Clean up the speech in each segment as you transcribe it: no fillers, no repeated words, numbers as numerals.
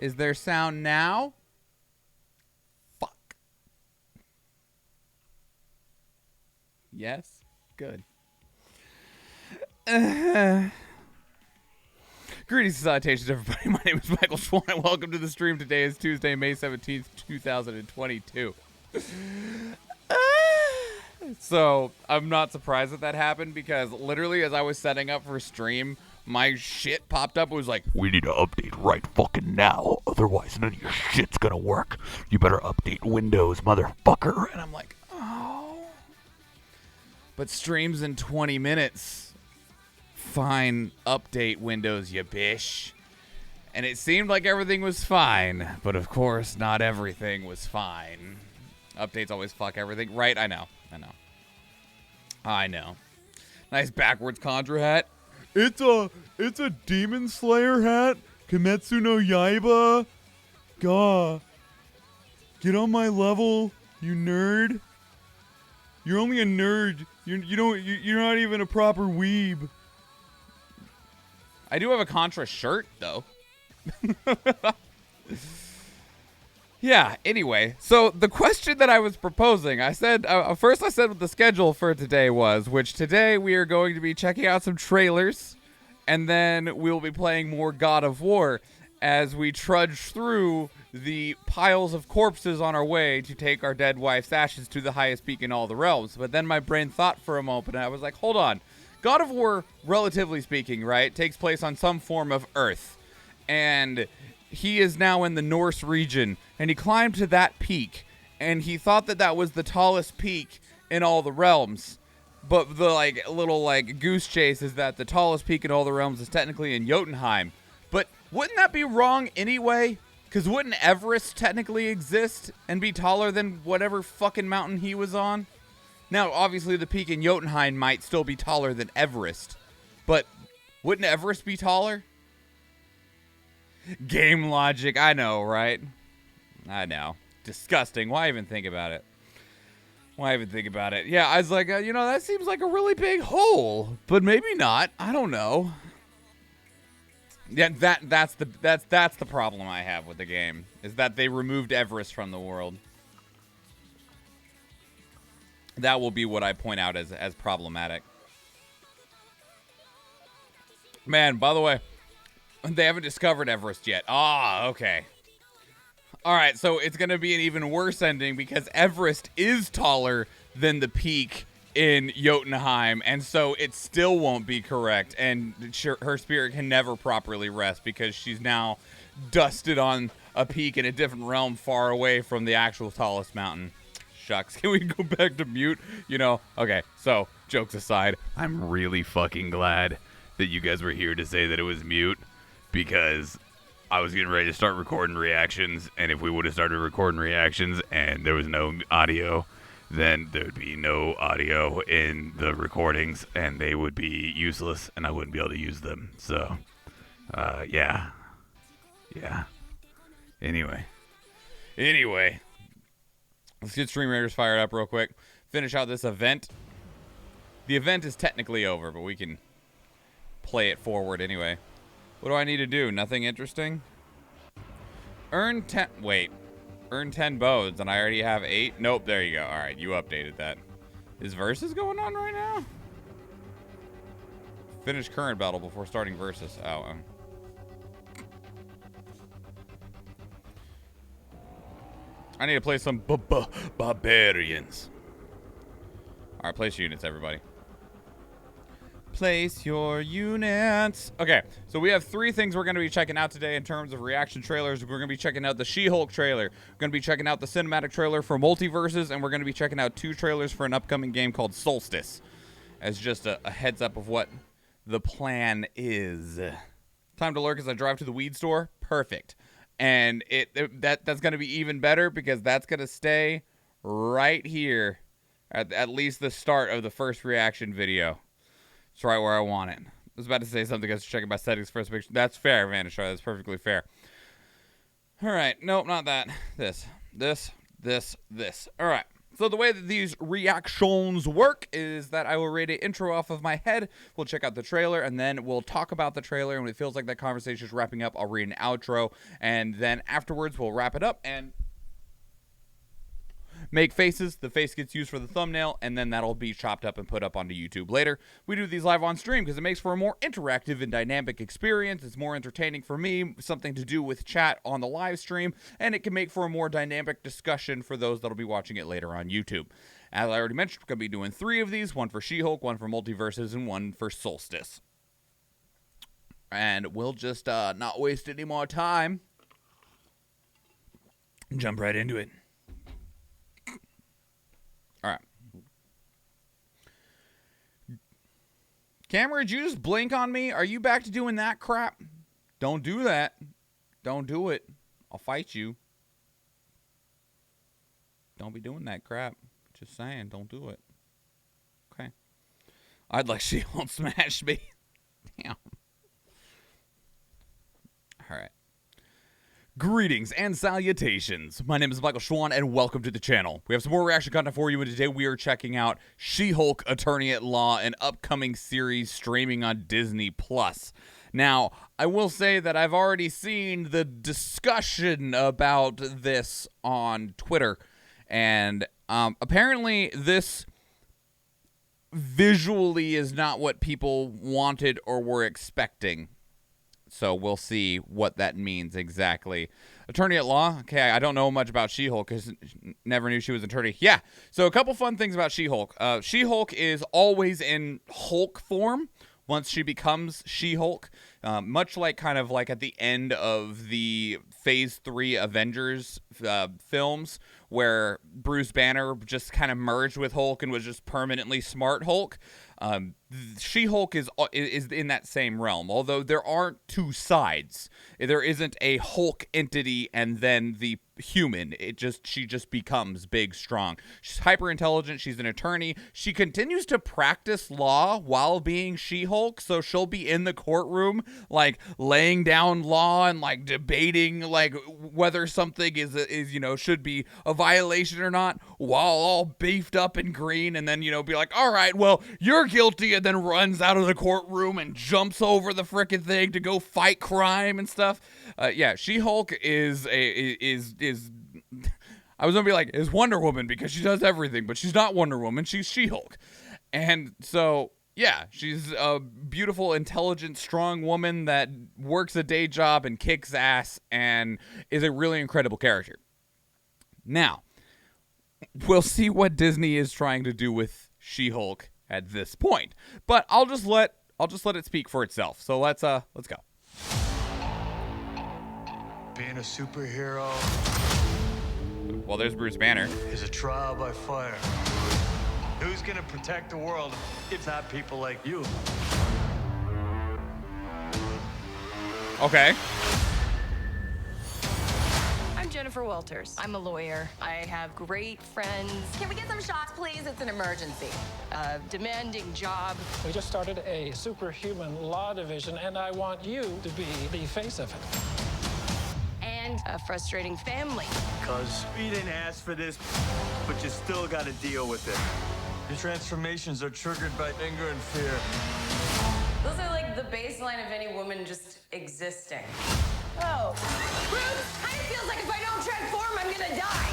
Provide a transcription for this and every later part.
Is there sound now? Fuck. Yes? Good. Greetings and salutations, everybody. My name is Michael Schwan, and welcome to the stream. Today is Tuesday, May 17th, 2022. So, I'm not surprised that happened because literally as I was setting up for stream, my shit popped up. It was like, we need to update right fucking now, otherwise none of your shit's gonna work. You better update Windows, motherfucker. and I'm like, oh. But stream's in 20 minutes. Fine, update Windows, you bish. And it seemed like everything was fine, but of course, not everything was fine. Updates always fuck everything, right? I know. Nice backwards Contra hat. It's a Demon Slayer hat. Kimetsu no Yaiba. Gah. Get on my level, you nerd. You're only a nerd. You're not even a proper weeb. I do have a Contra shirt though. Yeah, anyway, so the question that I was proposing, I said what the schedule for today was, which today we are going to be checking out some trailers, and then we'll be playing more God of War as we trudge through the piles of corpses on our way to take our dead wife's ashes to the highest peak in all the realms. But then my brain thought for a moment, and I was like, hold on. God of War, relatively speaking, right, takes place on some form of Earth, and he is now in the Norse region, and he climbed to that peak, and he thought that that was the tallest peak in all the realms. But the little goose chase is that the tallest peak in all the realms is technically in Jotunheim. But wouldn't that be wrong anyway? Because wouldn't Everest technically exist and be taller than whatever fucking mountain he was on? Now, obviously, the peak in Jotunheim might still be taller than Everest, but wouldn't Everest be taller? Game logic, I know, right? I know. Disgusting. Why even think about it? Yeah, I was like, that seems like a really big hole, but maybe not. I don't know. Yeah, that's the problem I have with the game, is that they removed Everest from the world. That will be what I point out as problematic. Man, by the way, they haven't discovered Everest yet. Ah, okay. All right, so it's going to be an even worse ending because Everest is taller than the peak in Jotunheim, and so it still won't be correct, and her spirit can never properly rest because she's now dusted on a peak in a different realm far away from the actual tallest mountain. Shucks. Can we go back to mute? Okay, so, jokes aside, I'm really fucking glad that you guys were here to say that it was mute, because I was getting ready to start recording reactions, and if we would have started recording reactions and there was no audio, then there would be no audio in the recordings, and they would be useless, and I wouldn't be able to use them. So, yeah. Anyway. Let's get Stream Raiders fired up real quick. Finish out this event. The event is technically over, but we can play it forward anyway. What do I need to do? Nothing interesting? Earn 10 bones, and I already have 8? Nope, there you go. Alright, you updated that. Is Versus going on right now? Finish current battle before starting Versus. Oh, I need to play some barbarians. Alright, place units, everybody. Place your units. Okay, so we have 3 things we're going to be checking out today in terms of reaction trailers. We're going to be checking out the She-Hulk trailer. We're going to be checking out the cinematic trailer for Multiverses, and we're going to be checking out 2 trailers for an upcoming game called Solstice, as just a heads up of what the plan is. Time to lurk as I drive to the weed store. Perfect. And that's going to be even better because that's going to stay right here at least the start of the first reaction video. It's right where I want it. I was about to say something. I was checking my settings first. That's fair, Vanishar. That's perfectly fair. All right. Nope, not that. This. All right. So the way that these reactions work is that I will read an intro off of my head, we'll check out the trailer, and then we'll talk about the trailer, and when it feels like that conversation is wrapping up, I'll read an outro, and then afterwards we'll wrap it up and make faces. The face gets used for the thumbnail, and then that'll be chopped up and put up onto YouTube later. We do these live on stream because it makes for a more interactive and dynamic experience. It's more entertaining for me, something to do with chat on the live stream, and it can make for a more dynamic discussion for those that'll be watching it later on YouTube. As I already mentioned, we're going to be doing 3 of these, one for She-Hulk, one for Multiverses, and one for Solstice. And we'll just not waste any more time. Jump right into it. All right. Camera, did you just blink on me? Are you back to doing that crap? Don't do that. Don't do it. I'll fight you. Don't be doing that crap. Just saying, don't do it. Okay. I'd like she won't smash me. Damn. All right. Greetings and salutations. My name is Michael Schwan, and welcome to the channel. We have some more reaction content for you, and today we are checking out She-Hulk Attorney at Law, an upcoming series streaming on Disney+. Now, I will say that I've already seen the discussion about this on Twitter, and apparently this visually is not what people wanted or were expecting. So we'll see what that means exactly. Attorney at Law. Okay, I don't know much about She-Hulk because never knew she was an attorney. Yeah, so a couple fun things about She-Hulk. She-Hulk is always in Hulk form once she becomes She-Hulk. Much like kind of like at the end of the Phase 3 Avengers films where Bruce Banner just kind of merged with Hulk and was just permanently Smart Hulk. She-Hulk is in that same realm, although there aren't two sides. There isn't a Hulk entity and then the human. She just becomes big, strong. She's hyper intelligent. She's an attorney. She continues to practice law while being She-Hulk, so she'll be in the courtroom like laying down law and like debating like whether something is should be a violation or not, while all beefed up and green, and then be like, all right, well, you're guilty, and then runs out of the courtroom and jumps over the frickin' thing to go fight crime and stuff. Yeah, She-Hulk is I was gonna be like, is Wonder Woman because she does everything, but she's not Wonder Woman, she's She-Hulk. And so, yeah, she's a beautiful, intelligent, strong woman that works a day job and kicks ass and is a really incredible character. Now, we'll see what Disney is trying to do with She-Hulk at this point. But I'll just let it speak for itself. So let's go. Being a superhero Well, there's Bruce Banner. is a trial by fire. Who's gonna protect the world if not people like you? Okay. I'm Jennifer Walters. I'm a lawyer. I have great friends. Can we get some shots, please? It's an emergency. A demanding job. We just started a superhuman law division, and I want you to be the face of it. And a frustrating family. Cause you didn't ask for this, but you still gotta deal with it. Your transformations are triggered by anger and fear. Those are like the baseline of any woman just existing. Oh. Bruce, kind of feels like if I don't transform, I'm gonna die.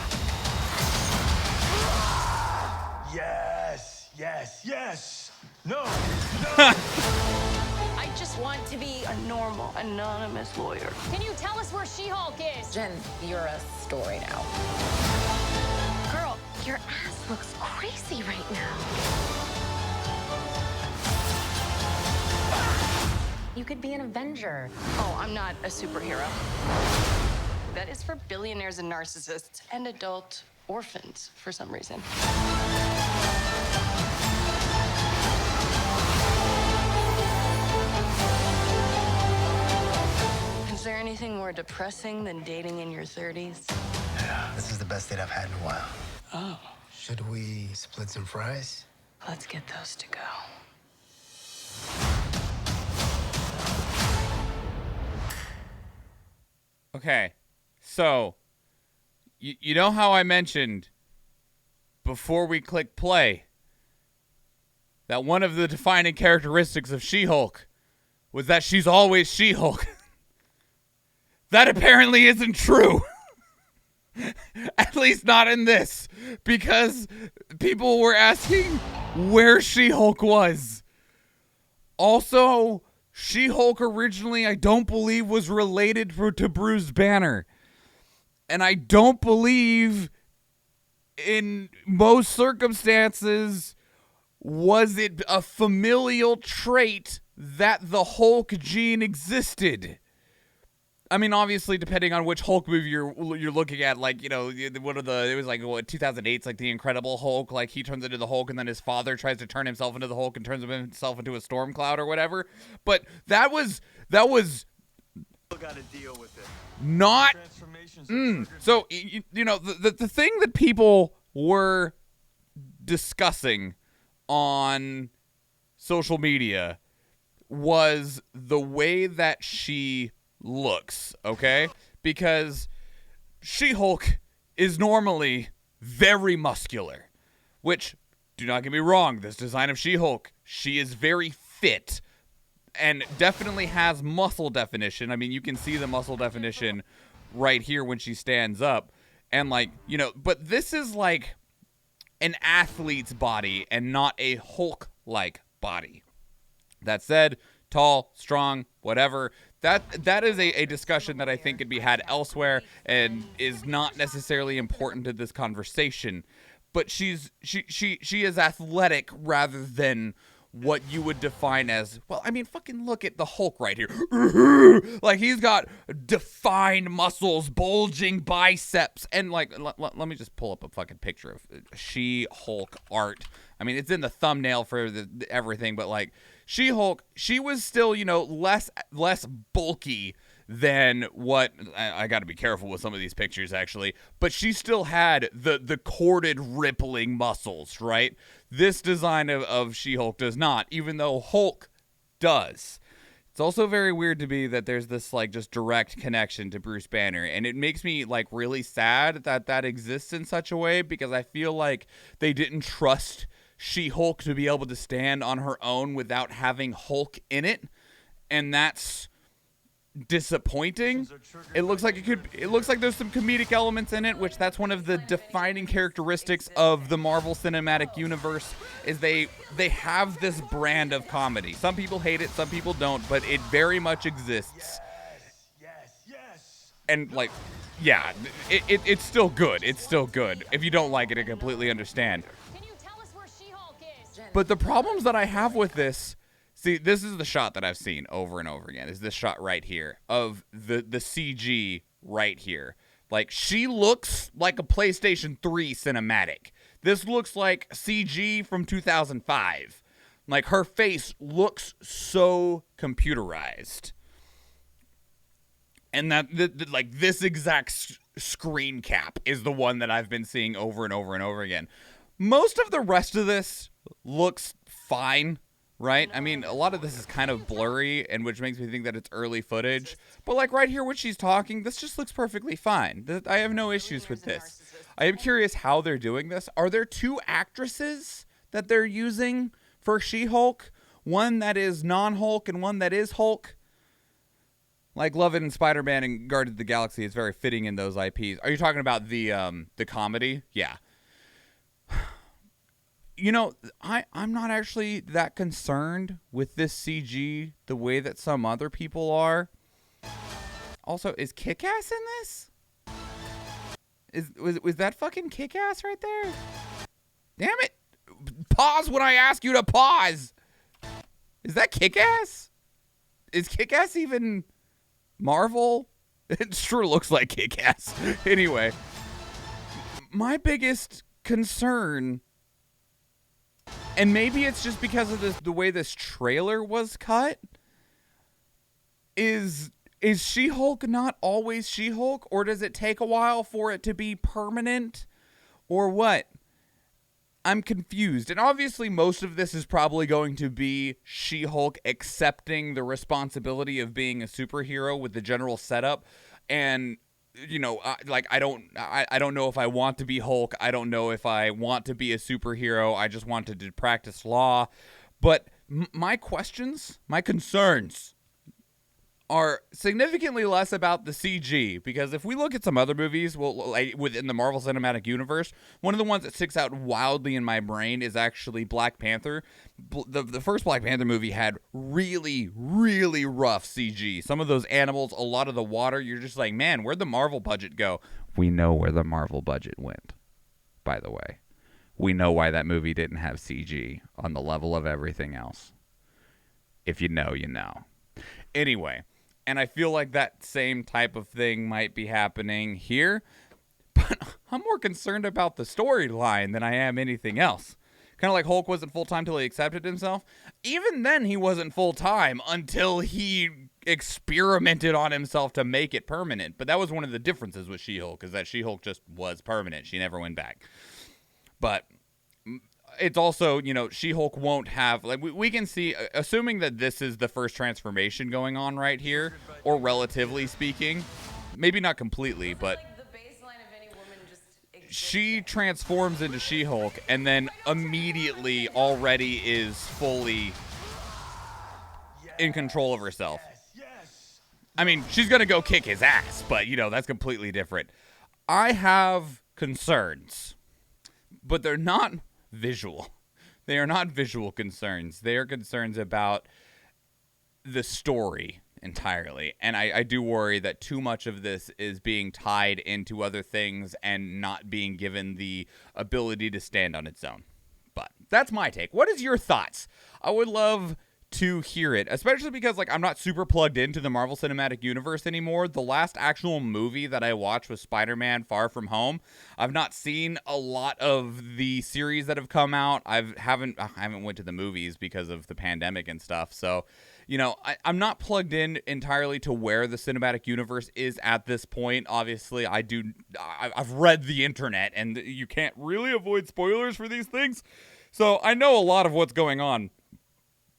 Yes, yes, yes. No, no. I just want to be a normal, anonymous lawyer. Can you tell us where She-Hulk is? Jen, you're a story now. Girl, your ass looks crazy right now. You could be an Avenger. Oh, I'm not a superhero. That is for billionaires and narcissists and adult orphans for some reason. Is there anything more depressing than dating in your 30s? Yeah, this is the best date I've had in a while. Oh, Should we split some fries? let's get those to go. Okay. So, you know how I mentioned before we click play that one of the defining characteristics of She-Hulk was that she's always She-Hulk. That apparently isn't true. At least not in this. Because people were asking where She-Hulk was. Also, She-Hulk originally, I don't believe, was related to Bruce Banner. And I don't believe, in most circumstances, was it a familial trait that the Hulk gene existed. I mean, obviously, depending on which Hulk movie you're looking at, like, you know, one of the, it was like, what, 2008's like The Incredible Hulk, like he turns into the Hulk and then his father tries to turn himself into the Hulk and turns himself into a storm cloud or whatever. But that was Gotta deal with it. not, Transformations are triggered so, you know, the thing that people were discussing on social media was the way that she looks, okay? Because She-Hulk is normally very muscular, which, do not get me wrong, this design of She-Hulk, she is very fit and definitely has muscle definition. I mean, you can see the muscle definition right here when she stands up. And, like, you know, but this is like an athlete's body and not a Hulk-like body. That said, tall, strong, whatever. That is a discussion that I think could be had elsewhere and is not necessarily important to this conversation. But she is athletic rather than what you would define as, well, I mean, fucking look at the Hulk right here. Like, he's got defined muscles, bulging biceps, and, like, let me just pull up a fucking picture of She-Hulk art. I mean, it's in the thumbnail for everything, but, like, She-Hulk, she was still, you know, less bulky than what, I got to be careful with some of these pictures, actually, but she still had the corded, rippling muscles, right? This design of She-Hulk does not, even though Hulk does. It's also very weird to me that there's this, like, just direct connection to Bruce Banner, and it makes me, like, really sad that exists in such a way, because I feel like they didn't trust She-Hulk to be able to stand on her own without having Hulk in it, and that's disappointing. It looks like there's some comedic elements in it, which that's one of the defining characteristics of the Marvel Cinematic Universe, is they have this brand of comedy. Some people hate it, some people don't, but it very much exists. Yes. And, like, yeah, it's still good. It's still good. If you don't like it, I completely understand. Can you tell us where She-Hulk is? But the problems that I have with this, see, this is the shot that I've seen over and over again, is this shot right here of the CG right here. Like, she looks like a PlayStation 3 cinematic. This looks like CG from 2005. Like, her face looks so computerized. And like, this exact screen cap is the one that I've been seeing over and over and over again. Most of the rest of this looks fine, right? I mean, a lot of this is kind of blurry, and which makes me think that it's early footage. But, like, right here when she's talking, this just looks perfectly fine. I have no issues with this. I am curious how they're doing this. Are there two actresses that they're using for She-Hulk? One that is non-Hulk and one that is Hulk? Like Love It and Spider-Man and Guardians of the Galaxy is very fitting in those IPs. Are you talking about the comedy? Yeah. You know, I'm not actually that concerned with this CG the way that some other people are. Also, is Kick-Ass in this? Was that fucking Kick-Ass right there? Damn it. Pause when I ask you to pause. Is that Kick-Ass? Is Kick-Ass even Marvel? It sure looks like Kick-Ass. Anyway, my biggest concern, and maybe it's just because of the way this trailer was cut, is She-Hulk not always She-Hulk? Or does it take a while for it to be permanent? Or what? I'm confused. And obviously most of this is probably going to be She-Hulk accepting the responsibility of being a superhero with the general setup. And I don't know if I want to be Hulk. I don't know if I want to be a superhero. I just wanted to practice law. But my concerns are significantly less about the CG, because if we look at some other movies, within the Marvel Cinematic Universe, one of the ones that sticks out wildly in my brain is actually Black Panther. The first Black Panther movie had really, really rough CG. Some of those animals, a lot of the water, you're just like, man, where'd the Marvel budget go? We know where the Marvel budget went, by the way. We know why that movie didn't have CG on the level of everything else. If you know, you know. Anyway, and I feel like that same type of thing might be happening here, but I'm more concerned about the storyline than I am anything else. Kind of like Hulk wasn't full-time till he accepted himself. Even then, he wasn't full-time until he experimented on himself to make it permanent. But that was one of the differences with She-Hulk, is that She-Hulk just was permanent. She never went back. But it's also, She-Hulk won't have, like, we can see, assuming that this is the first transformation going on right here, or relatively speaking, maybe not completely, but she transforms into She-Hulk and then immediately already is fully in control of herself. I mean, she's going to go kick his ass, but, that's completely different. I have concerns, but they're not visual. They are not visual concerns. They are concerns about the story entirely. And I do worry that too much of this is being tied into other things and not being given the ability to stand on its own. But that's my take. What is your thoughts? I would love to hear it, especially because, like, I'm not super plugged into the Marvel Cinematic Universe anymore. The last actual movie that I watched was Spider-Man Far From Home. I've not seen a lot of the series that have come out. I haven't went to the movies because of the pandemic and stuff. So, I'm not plugged in entirely to where the cinematic universe is at this point. Obviously, I've read the internet, and you can't really avoid spoilers for these things. So I know a lot of what's going on,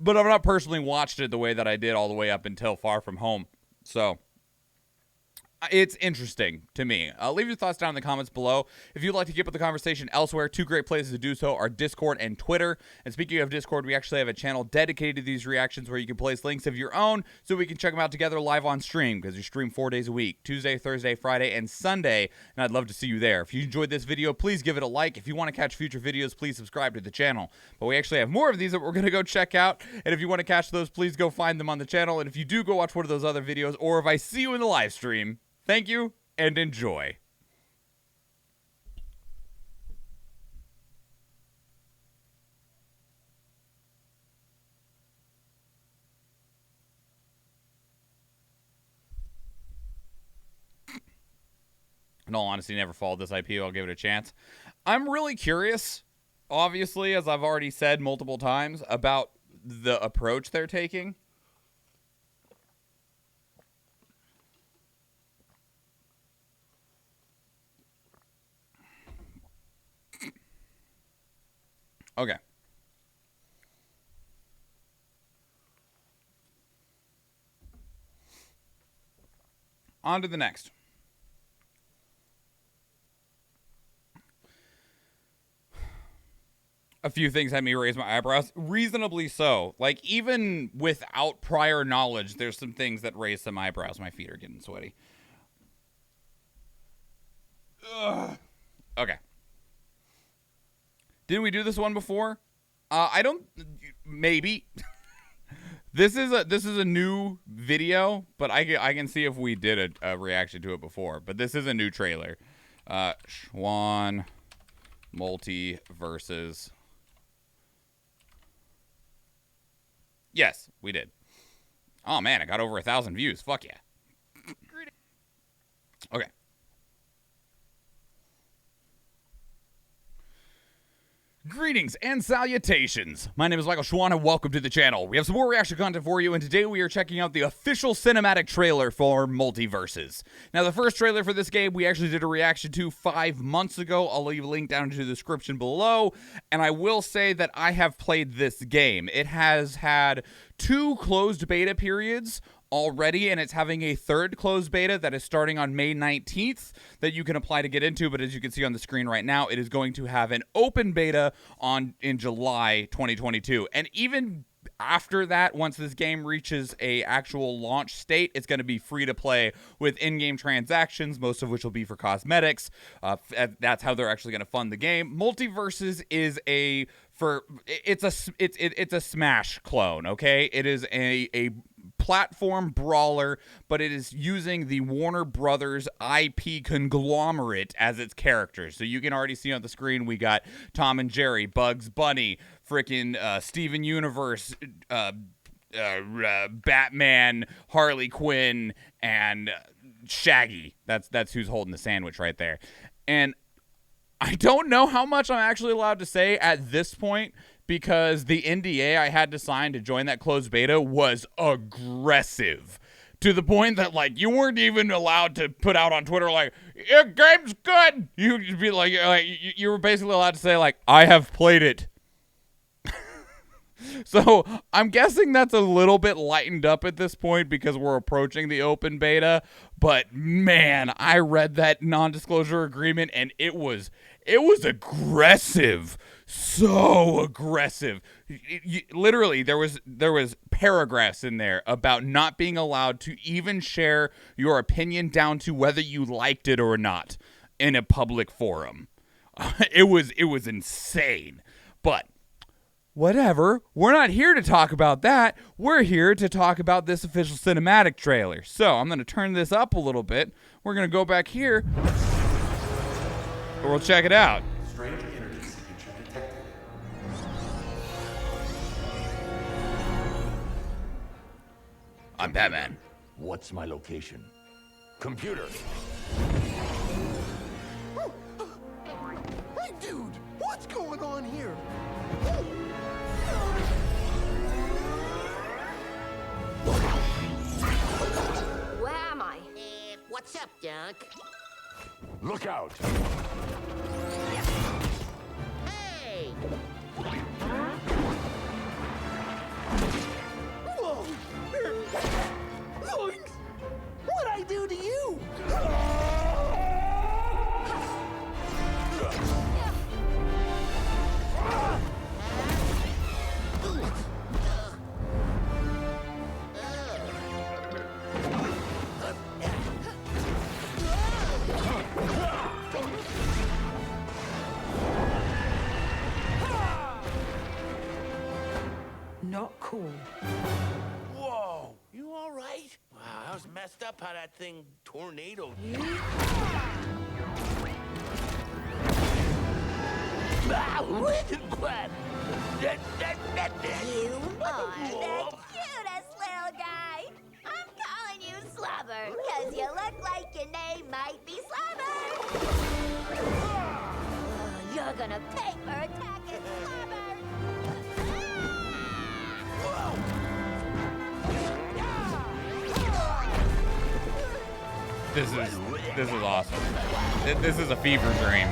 but I've not personally watched it the way that I did all the way up until Far From Home. So it's interesting to me. Leave your thoughts down in the comments below. If you'd like to keep up the conversation elsewhere, two great places to do so are Discord and Twitter. And speaking of Discord, we actually have a channel dedicated to these reactions where you can place links of your own so we can check them out together live on stream, because we stream 4 days a week, Tuesday, Thursday, Friday, and Sunday. And I'd love to see you there. If you enjoyed this video, please give it a like. If you want to catch future videos, please subscribe to the channel. But we actually have more of these that we're going to go check out. And if you want to catch those, please go find them on the channel. And if you do, go watch one of those other videos, or if I see you in the live stream, thank you, and enjoy. In all honesty, never followed this IP. I'll give it a chance. I'm really curious, obviously, as I've already said multiple times, about the approach they're taking. Okay. On to the next. A few things had me raise my eyebrows, reasonably so. Like, even without prior knowledge, there's some things that raise some eyebrows. My feet are getting sweaty. Ugh. Okay. Didn't we do this one before? I don't. Maybe. This is a new video, but I can see if we did a reaction to it before. But this is a new trailer. Schwan Multiverses. Yes, we did. Oh man, I got over 1,000 views. Fuck yeah. Okay. Greetings and salutations. My name is Michael Schwan and welcome to the channel. We have some more reaction content for you, and today we are checking out the official cinematic trailer for Multiverses. Now, the first trailer for this game we actually did a reaction to 5 months ago. I'll leave a link down into the description below, and I will say that I have played this game. It has had 2 closed beta periods already, and it's having a third closed beta that is starting on May 19th that you can apply to get into. But as you can see on the screen right now, it is going to have an open beta in July 2022. And even after that, once this game reaches a actual launch state, it's going to be free to play with in-game transactions, most of which will be for cosmetics. That's how they're actually going to fund the game. Multiverses is it's a Smash clone, okay? It is a platform brawler, but it is using the Warner Brothers IP conglomerate as its characters. So you can already see on the screen we got Tom and Jerry, Bugs Bunny, freaking Steven Universe, Batman, Harley Quinn, and Shaggy. That's who's holding the sandwich right there. And I don't know how much I'm actually allowed to say at this point, because the NDA I had to sign to join that closed beta was aggressive, to the point that, like, you weren't even allowed to put out on Twitter, like, your game's good. You'd be like you were basically allowed to say, like, I have played it. So I'm guessing that's a little bit lightened up at this point because we're approaching the open beta. But man, I read that non-disclosure agreement and it was aggressive, so aggressive. Literally, there was paragraphs in there about not being allowed to even share your opinion down to whether you liked it or not in a public forum. It was insane, but. Whatever. We're not here to talk about that. We're here to talk about this official cinematic trailer. So I'm going to turn this up a little bit. We're going to go back here. We'll check it out. Strange energy signature detected. I'm Batman. What's my location? Computer. Hey, dude! What's going on here? Where am I? What's up, Doc? Look out! Hey! Whoa! Zoinks! What'd I do to you? Not cool. Whoa! You all right? Wow, that was messed up how that thing tornadoed. Ah, quack! You are the cutest little guy. I'm calling you Slobber, because you look like your name might be Slobber. You're gonna pay for attacking Slobber. This is awesome. This is a fever dream.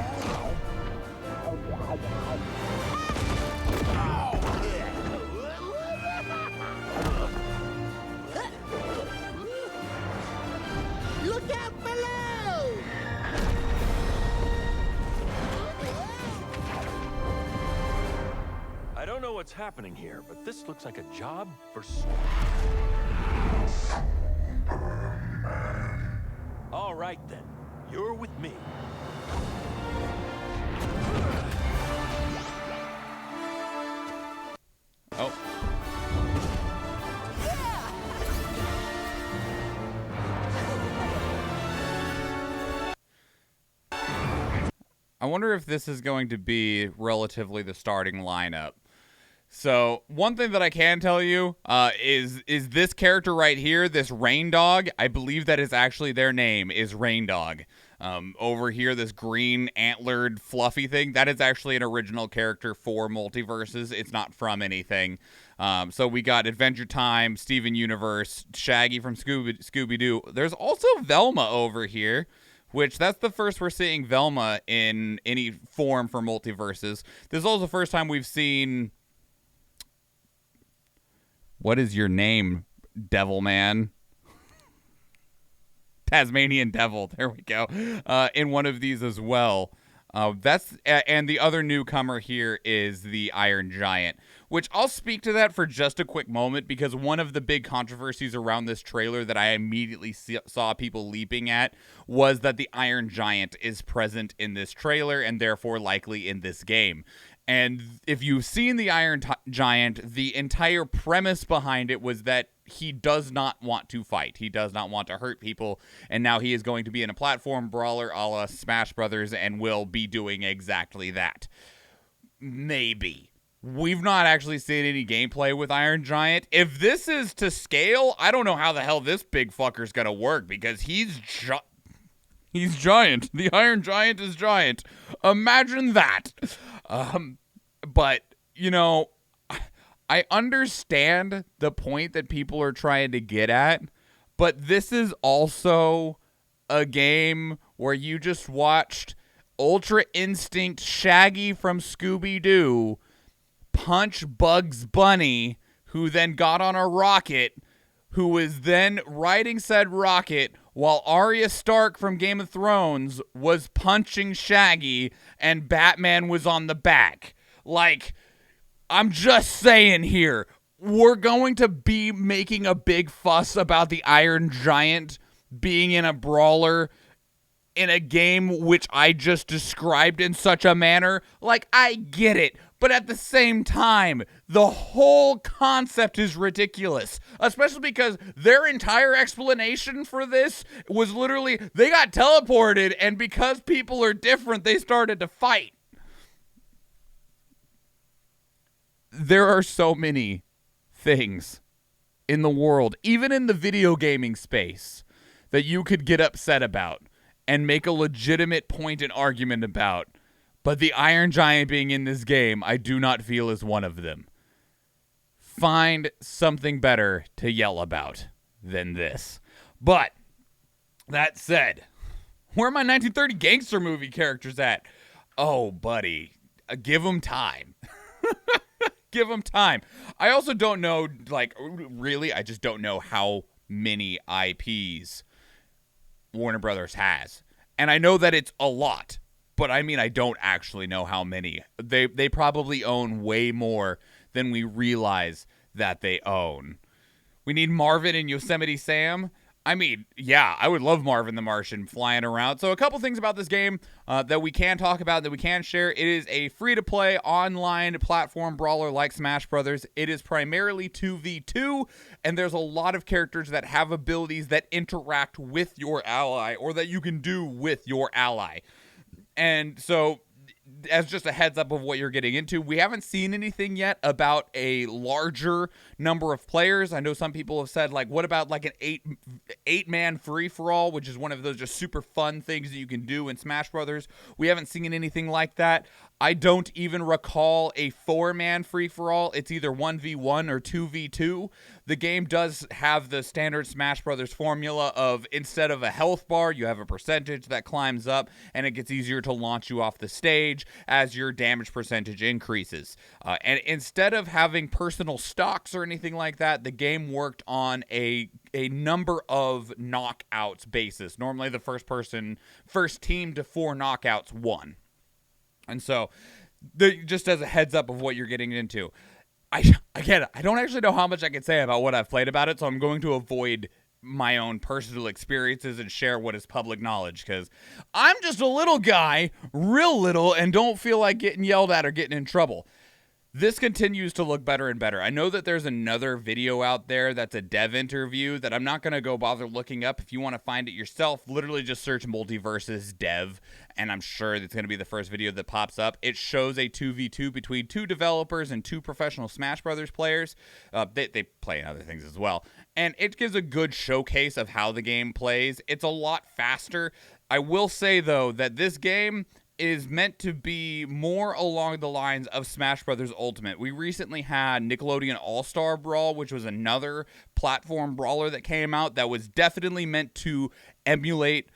Look out below! I don't know what's happening here, but this looks like a job for... All right, then. You're with me. Oh. I wonder if this is going to be relatively the starting lineup. So one thing that I can tell you is this character right here, this Rain Dog. I believe that is actually their name, is Rain Dog. Over here, this green antlered fluffy thing, that is actually an original character for Multiverses. It's not from anything. So we got Adventure Time, Steven Universe, Shaggy from Scooby-Doo. There's also Velma over here, which that's the first we're seeing Velma in any form for Multiverses. This is also the first time we've seen... What is your name, Devil Man? Tasmanian Devil. There we go. In one of these as well. And the other newcomer here is the Iron Giant, which I'll speak to that for just a quick moment, because one of the big controversies around this trailer that I immediately saw people leaping at was that the Iron Giant is present in this trailer and therefore likely in this game. And if you've seen the Iron Giant, the entire premise behind it was that he does not want to fight. He does not want to hurt people. And now he is going to be in a platform brawler a la Smash Brothers and will be doing exactly that. Maybe. We've not actually seen any gameplay with Iron Giant. If this is to scale, I don't know how the hell this big fucker's going to work, because he's giant. The Iron Giant is giant. Imagine that. But, you know, I understand the point that people are trying to get at, but this is also a game where you just watched Ultra Instinct Shaggy from Scooby-Doo punch Bugs Bunny, who then got on a rocket, who was then riding said rocket while Arya Stark from Game of Thrones was punching Shaggy and Batman was on the back. Like, I'm just saying here, we're going to be making a big fuss about the Iron Giant being in a brawler in a game which I just described in such a manner. Like, I get it, but at the same time, the whole concept is ridiculous, especially because their entire explanation for this was literally they got teleported, and because people are different, they started to fight. There are so many things in the world, even in the video gaming space, that you could get upset about and make a legitimate point and argument about. But the Iron Giant being in this game, I do not feel is one of them. Find something better to yell about than this. But, that said, where are my 1930 gangster movie characters at? Oh, buddy, give them time. Give them time. I also don't know, like, really, I just don't know how many IPs Warner Brothers has. And I know that it's a lot, but I mean, I don't actually know how many. They probably own way more than we realize that they own. We need Marvin and Yosemite Sam. I mean, yeah, I would love Marvin the Martian flying around. So a couple things about this game that we can talk about, that we can share. It is a free-to-play online platform brawler like Smash Brothers. It is primarily 2v2, and there's a lot of characters that have abilities that interact with your ally, or that you can do with your ally. And so, as just a heads up of what you're getting into, we haven't seen anything yet about a larger number of players. I know some people have said, like, what about like an eight-man free-for-all, which is one of those just super fun things that you can do in Smash Brothers. We haven't seen anything like that. I don't even recall a 4-man free-for-all. It's either 1v1 or 2v2. The game does have the standard Smash Brothers formula of, instead of a health bar, you have a percentage that climbs up, and it gets easier to launch you off the stage as your damage percentage increases. And instead of having personal stocks or anything like that, the game worked on a number of knockouts basis. Normally the first team to 4 knockouts won. And so, just as a heads up of what you're getting into, I don't actually know how much I can say about what I've played about it, so I'm going to avoid my own personal experiences and share what is public knowledge, because I'm just a little guy, real little, and don't feel like getting yelled at or getting in trouble. This continues to look better and better. I know that there's another video out there that's a dev interview that I'm not going to go bother looking up. If you want to find it yourself, literally just search Multiverses Dev, and I'm sure it's going to be the first video that pops up. It shows a 2v2 between 2 developers and 2 professional Smash Brothers players. They play in other things as well. And it gives a good showcase of how the game plays. It's a lot faster. I will say, though, that this game is meant to be more along the lines of Smash Brothers Ultimate. We recently had Nickelodeon All-Star Brawl, which was another platform brawler that came out that was definitely meant to emulate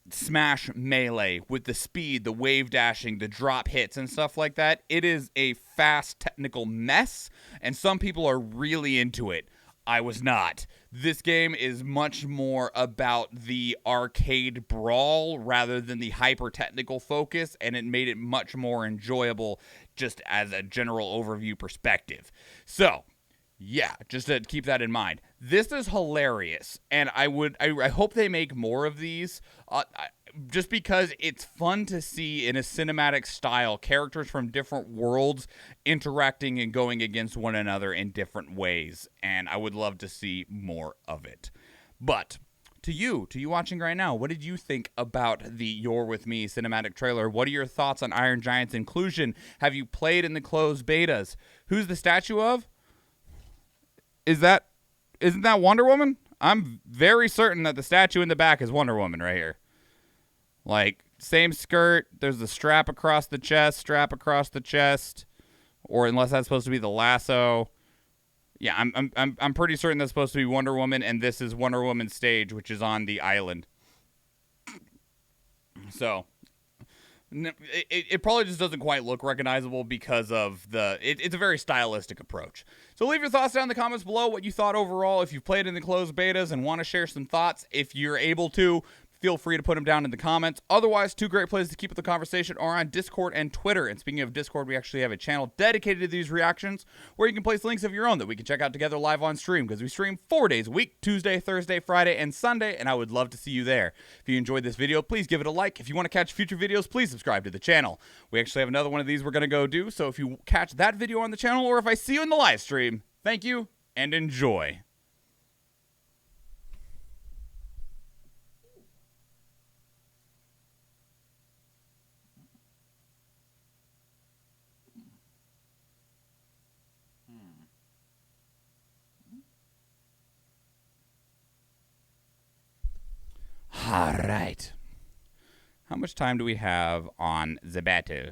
Smash Melee with the speed, the wave dashing, the drop hits, and stuff like that. It is a fast technical mess, and some people are really into it. I was not. This game is much more about the arcade brawl rather than the hyper-technical focus, and it made it much more enjoyable just as a general overview perspective. So, yeah, just to keep that in mind. This is hilarious, and I hope they make more of these, just because it's fun to see in a cinematic style characters from different worlds interacting and going against one another in different ways, and I would love to see more of it. But to you watching right now, what did you think about the You're With Me cinematic trailer? What are your thoughts on Iron Giant's inclusion? Have you played in the closed betas? Who's the statue of? Isn't that Wonder Woman? I'm very certain that the statue in the back is Wonder Woman right here. Like, same skirt, there's the strap across the chest, or unless that's supposed to be the lasso. Yeah, I'm pretty certain that's supposed to be Wonder Woman, and this is Wonder Woman's stage, which is on the island. So, it probably just doesn't quite look recognizable because of it's a very stylistic approach. So leave your thoughts down in the comments below, what you thought overall, if you've played in the closed betas and want to share some thoughts. If you're able to, feel free to put them down in the comments. Otherwise, two great places to keep with the conversation are on Discord and Twitter. And speaking of Discord, we actually have a channel dedicated to these reactions where you can place links of your own that we can check out together live on stream, because we stream 4 days a week, Tuesday, Thursday, Friday, and Sunday, and I would love to see you there. If you enjoyed this video, please give it a like. If you want to catch future videos, please subscribe to the channel. We actually have another one of these we're going to go do, so if you catch that video on the channel, or if I see you in the live stream, thank you and enjoy. All right. How much time do we have on the battle?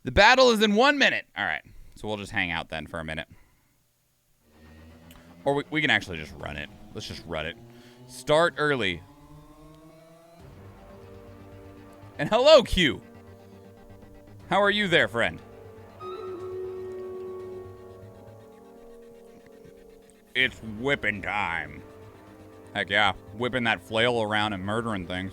The battle is in 1 minute. All right. So we'll just hang out then for a minute. Or we can actually just run it. Let's just run it. Start early. And hello, Q. How are you there, friend? It's whipping time. Heck yeah, whipping that flail around and murdering things.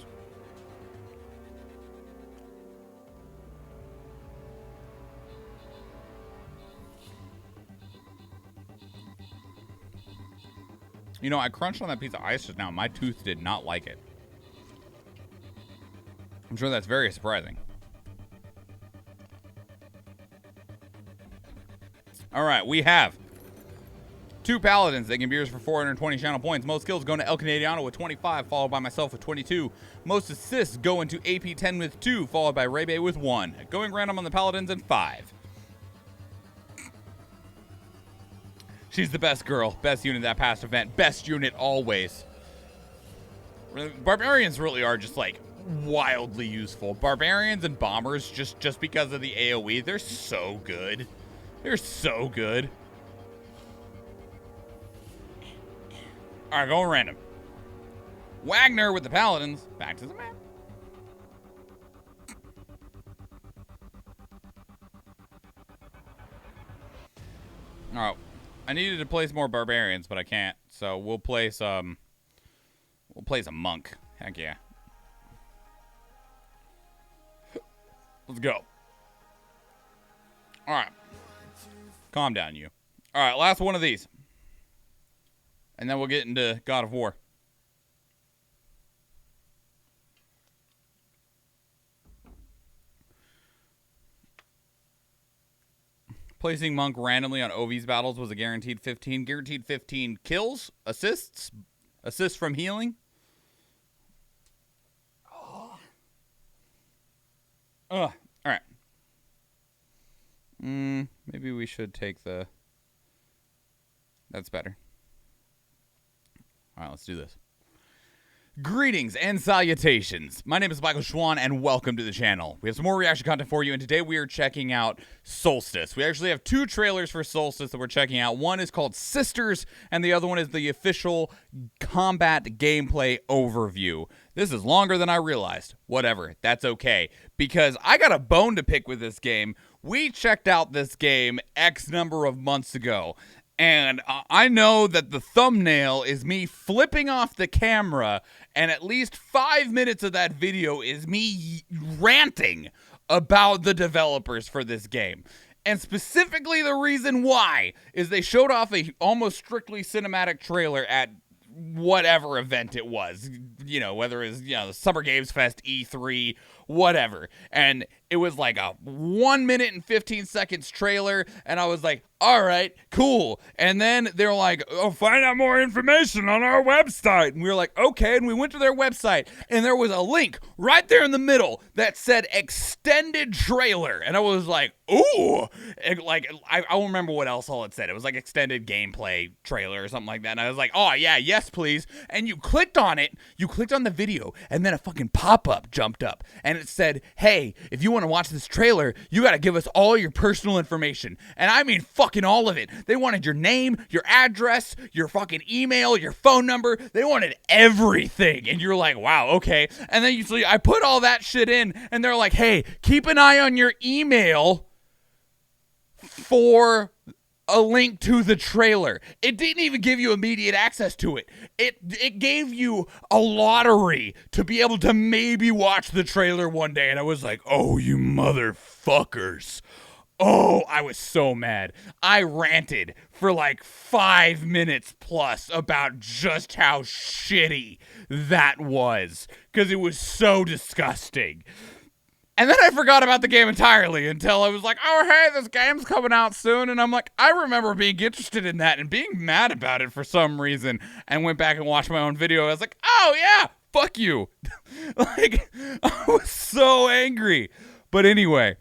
You know, I crunched on that piece of ice just now. My tooth did not like it. I'm sure that's very surprising. All right, we have 2 paladins. They can be yours for 420 channel points. Most kills go to El Canadiano with 25, followed by myself with 22. Most assists go into AP10 with 2, followed by Rebe with 1. Going random on the paladins and 5. She's the best girl. Best unit that past event. Best unit always. Barbarians really are just like wildly useful. Barbarians and bombers, just because of the AoE, they're so good. They're so good. All right, going random. Wagner with the paladins. Back to the map. All right. I needed to place more barbarians, but I can't. So we'll place a monk. Heck yeah. Let's go. All right. Calm down, you. All right, last one of these. And then we'll get into God of War. Placing Monk randomly on OV's battles was a guaranteed 15. Guaranteed 15 kills, assists from healing. All right. Maybe we should take the... That's better. All right, let's do this. Greetings and salutations. My name is Michael Schwan, and welcome to the channel. We have some more reaction content for you, and today we are checking out Solstice. We actually have 2 trailers for Solstice that we're checking out. One is called Sisters, and the other one is the official combat gameplay overview. This is longer than I realized. Whatever, that's okay, because I got a bone to pick with this game. We checked out this game X number of months ago, And I know that the thumbnail is me flipping off the camera, and at least 5 minutes of that video is me ranting about the developers for this game. And specifically the reason why is they showed off a almost strictly cinematic trailer at whatever event it was, you know, whether it was, you know, the Summer Games Fest, E3, whatever. And it was like a 1 minute and 15 seconds trailer, and I was like, all right, cool. And then they're like, oh, find out more information on our website. And we were like, okay. And we went to their website, and there was a link right there in the middle that said extended trailer. And I was like, ooh. And like, I don't remember what else all it said. It was like extended gameplay trailer or something like that. And I was like, oh, yeah, yes, please. And you clicked on it. You clicked on the video, and then a fucking pop-up jumped up. And it said, hey, if you want to watch this trailer, you got to give us all your personal information. And I mean fucking all of it. They wanted your name, your address, your fucking email, your phone number. They wanted everything. And you're like, wow, okay. And then so I put all that shit in, and they're like, hey, keep an eye on your email for a link to the trailer. It didn't even give you immediate access to it. It gave you a lottery to be able to maybe watch the trailer one day. And I was like, oh, you motherfuckers. Oh, I was so mad. I ranted for like 5 minutes plus about just how shitty that was, because it was so disgusting. And then I forgot about the game entirely until I was like, oh, hey, this game's coming out soon. And I'm like, I remember being interested in that and being mad about it for some reason, and went back and watched my own video. I was like, oh, yeah, fuck you. Like, I was so angry. But anyway,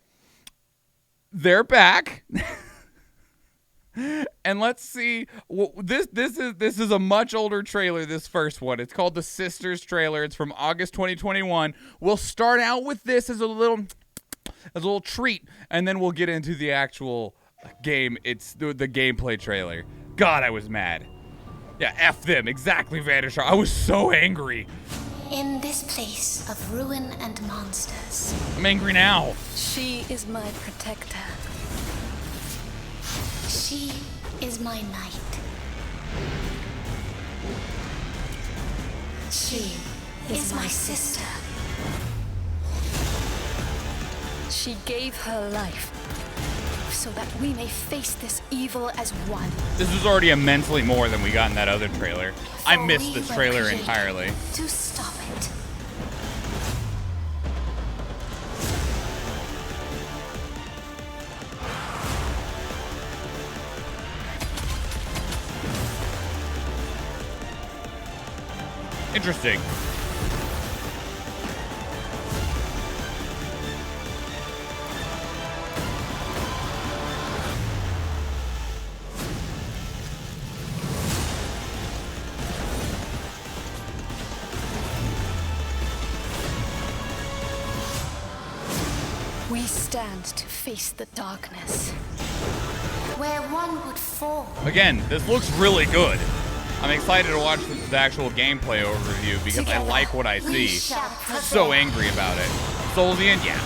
they're back. And let's see. This is a much older trailer, this first one. It's called the Sisters trailer. It's from August 2021. We'll start out with this as a little treat, and then we'll get into the actual game. It's the gameplay trailer. God, I was mad. Yeah, F them. Exactly, Vanishar. I was so angry. In this place of ruin and monsters, I'm angry now. she is my protector. She is my knight. She is my sister. She gave her life so that we may face this evil as one. This was already immensely more than we got in that other trailer. I missed this trailer entirely. To stop it. Interesting. We stand to face the darkness, where one would fall. Again, this looks really good. I'm excited to watch the actual gameplay overview because I like what I see. So angry about it. Soulsian, yeah.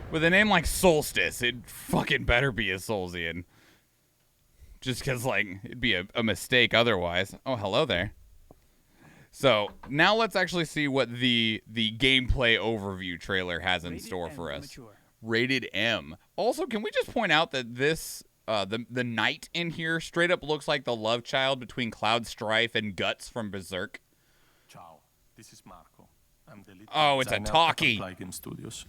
With a name like Solstice, it fucking better be a Soulsian. Just because, like, it'd be a mistake otherwise. Oh, hello there. So, now let's actually see what the gameplay overview trailer has in store for us. Rated M. Also, can we just point out that this... the knight in here straight up looks like the love child between Cloud Strife and Guts from Berserk. Ciao, this is Marco. I'm the lead Oh, it's a talkie. at Game Studios.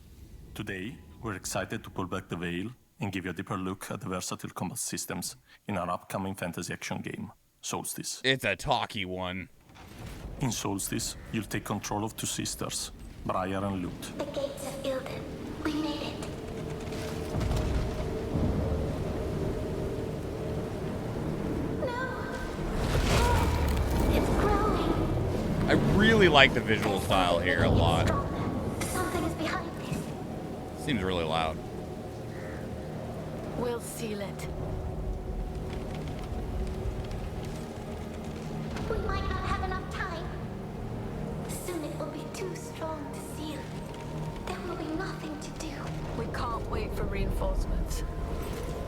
Today, we're excited to pull back the veil and give you a deeper look at the versatile combat systems in our upcoming fantasy action game, Solstice. It's a talkie one. In Solstice, you'll take control of two sisters, Briar and Lute. The gates of Ilden. We made it. I really like the visual style here a lot. Something is behind this. Seems really loud. We'll seal it. We might not have enough time. Soon it will be too strong to seal. There will be nothing to do. We can't wait for reinforcements.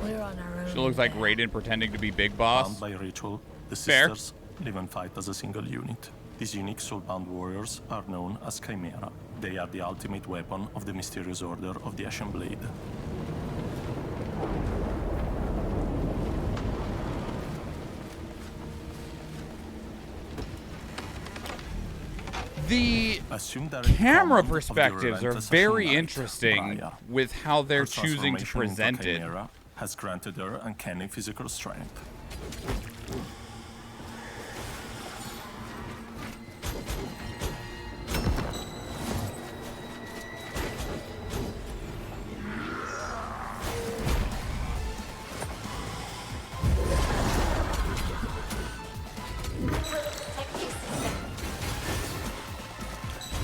We're on our own. She looks like Raiden pretending to be Big Boss. Bound by ritual, the Fair. sisters live and fight as a single unit. These unique soulbound warriors are known as Chimera. They are the ultimate weapon of the mysterious order of the Ashen Blade. The Assume direct camera command of the perspectives are relentless very Ashen Knight, interesting Briar. with how they're Her choosing to transformation into present it. Chimera has granted her uncanny physical strength.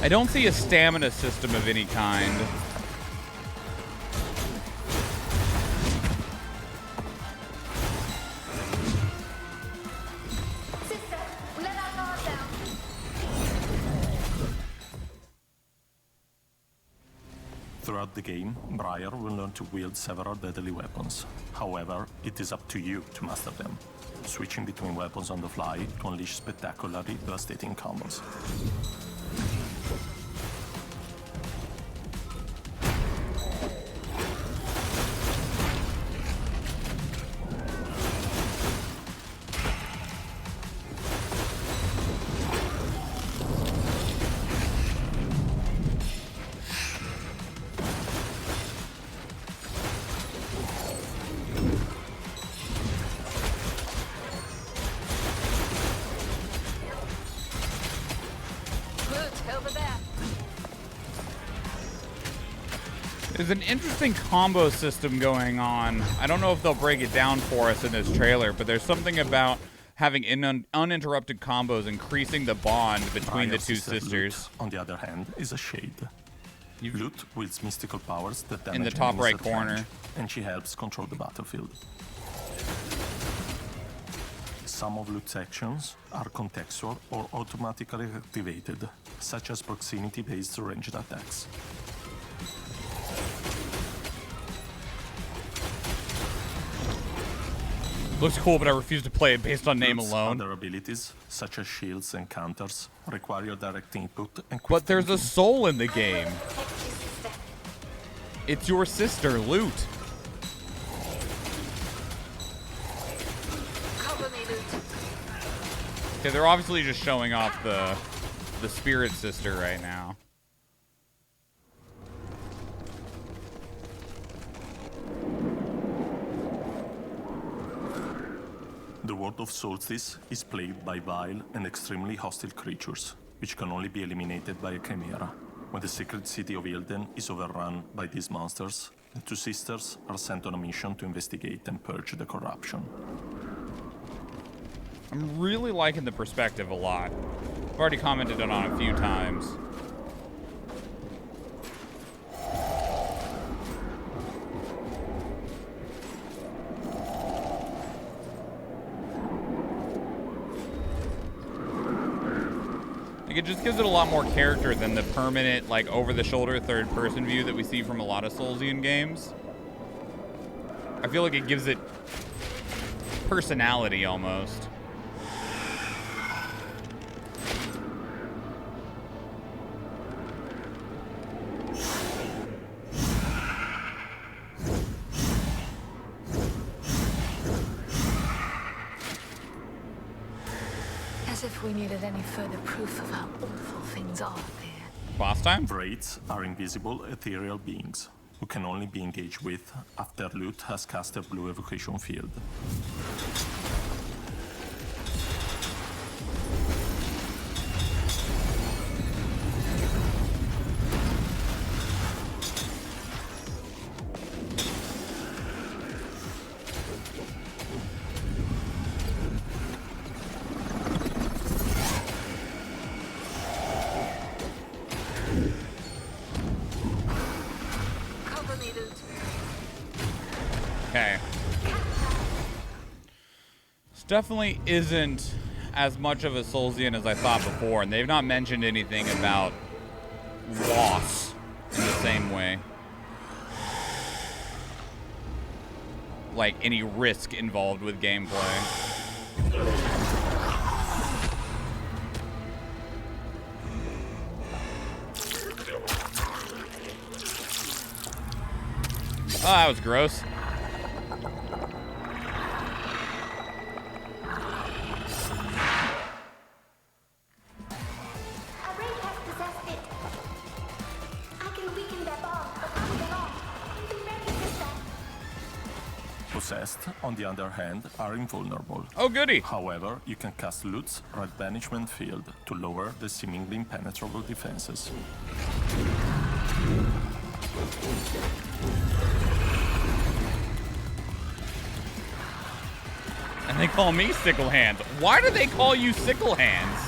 I don't see a stamina system of any kind. Sister, let our guard down. Throughout the game, Briar will learn to wield several deadly weapons. However, it is up to you to master them, switching between weapons on the fly to unleash spectacularly devastating combos. Good, over there. There's an interesting combo system going on. I don't know if they'll break it down for us in this trailer, but there's something about having uninterrupted combos increasing the bond between the Briar's two sister sisters. Lute, on the other hand, is a shade. Lute wields mystical powers that damage In the top enemies right at corner. range, and she helps control the battlefield. Some of Lute's actions are contextual or automatically activated, such as proximity-based ranged attacks. Looks cool, but I refuse to play it based on name Lute's alone. Other abilities, such as shields and counters, require your direct input and quick But there's a thinking. soul in the game. It's your sister, Loot. Cover me, Loot. Okay, they're obviously just showing off the spirit sister right now. The world of Solstice is plagued by vile and extremely hostile creatures, which can only be eliminated by a chimera. When the sacred city of Ilden is overrun by these monsters, the two sisters are sent on a mission to investigate and purge the corruption. I'm really liking the perspective a lot. I've already commented on it a few times. Like, it just gives it a lot more character than the permanent, like, over-the-shoulder third-person view that we see from a lot of Soulsian games. I feel like it gives it personality, almost. As if we needed any further proof of how awful things are up here. Boss time? Wraiths are invisible ethereal beings who can only be engaged with after Lute has cast a blue evocation field. Cover me, Loot. Okay. This definitely isn't as much of a Soulsian as I thought before, and they've not mentioned anything about loss in the same way. like any risk involved with gameplay. Oh, that was gross. Possessed, on the other hand, are invulnerable. Oh, goody. However, you can cast Lut's Red Banishment Field to lower the seemingly impenetrable defenses. And they call me Sickle Hands. Why do they call you Sickle Hands?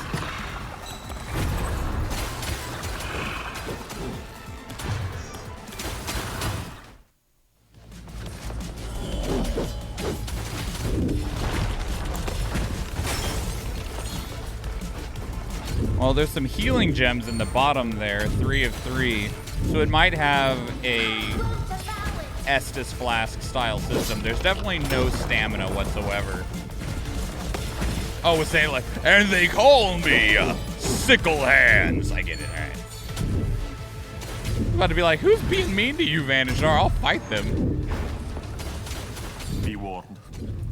Well, there's some healing gems in the bottom there, 3 of 3. So it might have a Estus Flask style system. There's definitely no stamina whatsoever. Oh, it's saying like, and they call me Sickle Hands. I get it, all right. I'm about to be like, who's being mean to you, Vanishar? I'll fight them. Be warned.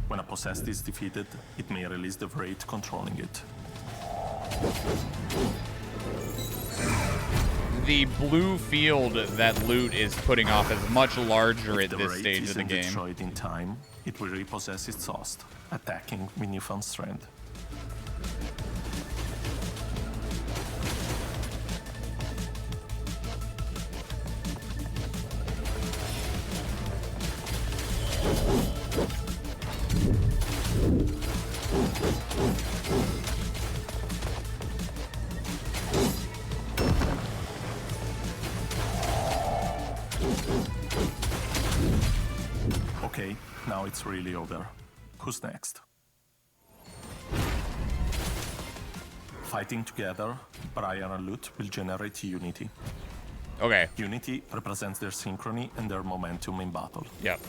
When a possessed is defeated, it may release the Wraith controlling it. The blue field that loot is putting off is much larger at If the this Wraith stage of the isn't game. destroyed in time, it will repossess its host, attacking with newfound strength. Okay, now it's really over. Who's next? Fighting together, Brian and Lut will generate unity. Okay. Unity represents their synchrony and their momentum in battle. Yep.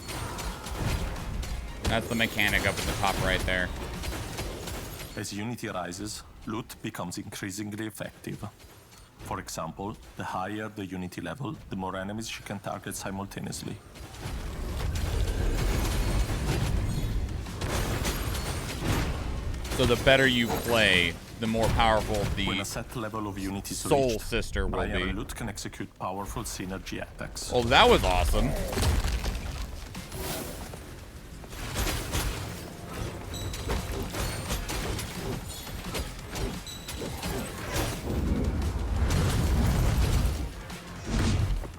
That's the mechanic up at the top right there. As unity rises, Lut becomes increasingly effective. For example, the higher the unity level, the more enemies she can target simultaneously. So the better you play, the more powerful When the a set level of unity is Soul reached, Sister will Brian be. and Lut can execute powerful synergy attacks. Well, that was awesome.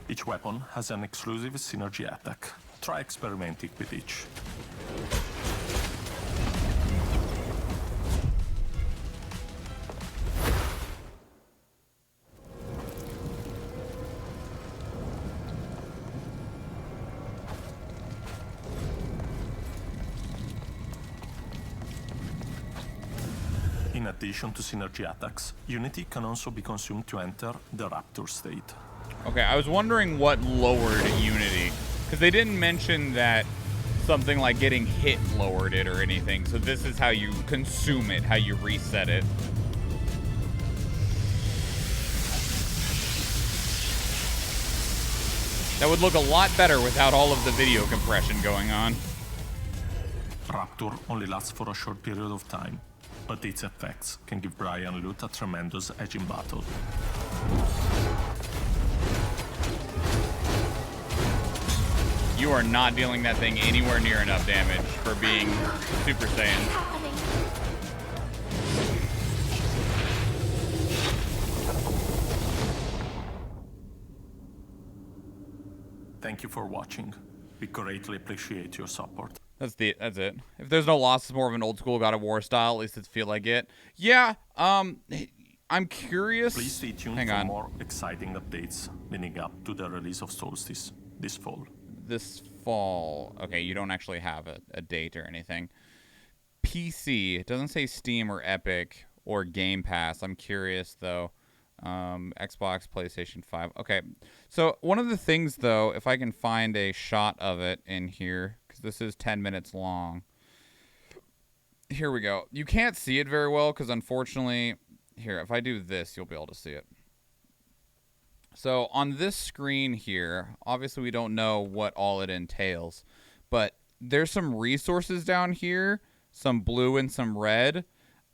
Each weapon has an exclusive synergy attack. Try experimenting with each. In addition to synergy attacks, Unity can also be consumed to enter the Rapture state. Okay, I was wondering what lowered Unity, because they didn't mention that something like getting hit lowered it or anything. So this is how you consume it, how you reset it. That would look a lot better without all of the video compression going on. Rapture only lasts for a short period of time, but its effects can give Brian and Lut a tremendous edge in battle. You are not dealing that thing anywhere near enough damage for being Super Saiyan. Thank you for watching. We greatly appreciate your support. That's it. If there's no loss, it's more of an old school God of War style. At least it feel like it. Yeah. I'm curious. Please stay tuned for more exciting updates leading up to the release of Solstice this fall. This fall. Okay, you don't actually have a date or anything. PC. It doesn't say Steam or Epic or Game Pass. I'm curious though. Xbox, PlayStation 5. Okay. So one of the things though, if I can find a shot of it in here, because this is 10 minutes long. Here we go. You can't see it very well because, unfortunately, here, if I do this, you'll be able to see it. So on this screen here, obviously we don't know what all it entails, but there's some resources down here, some blue and some red.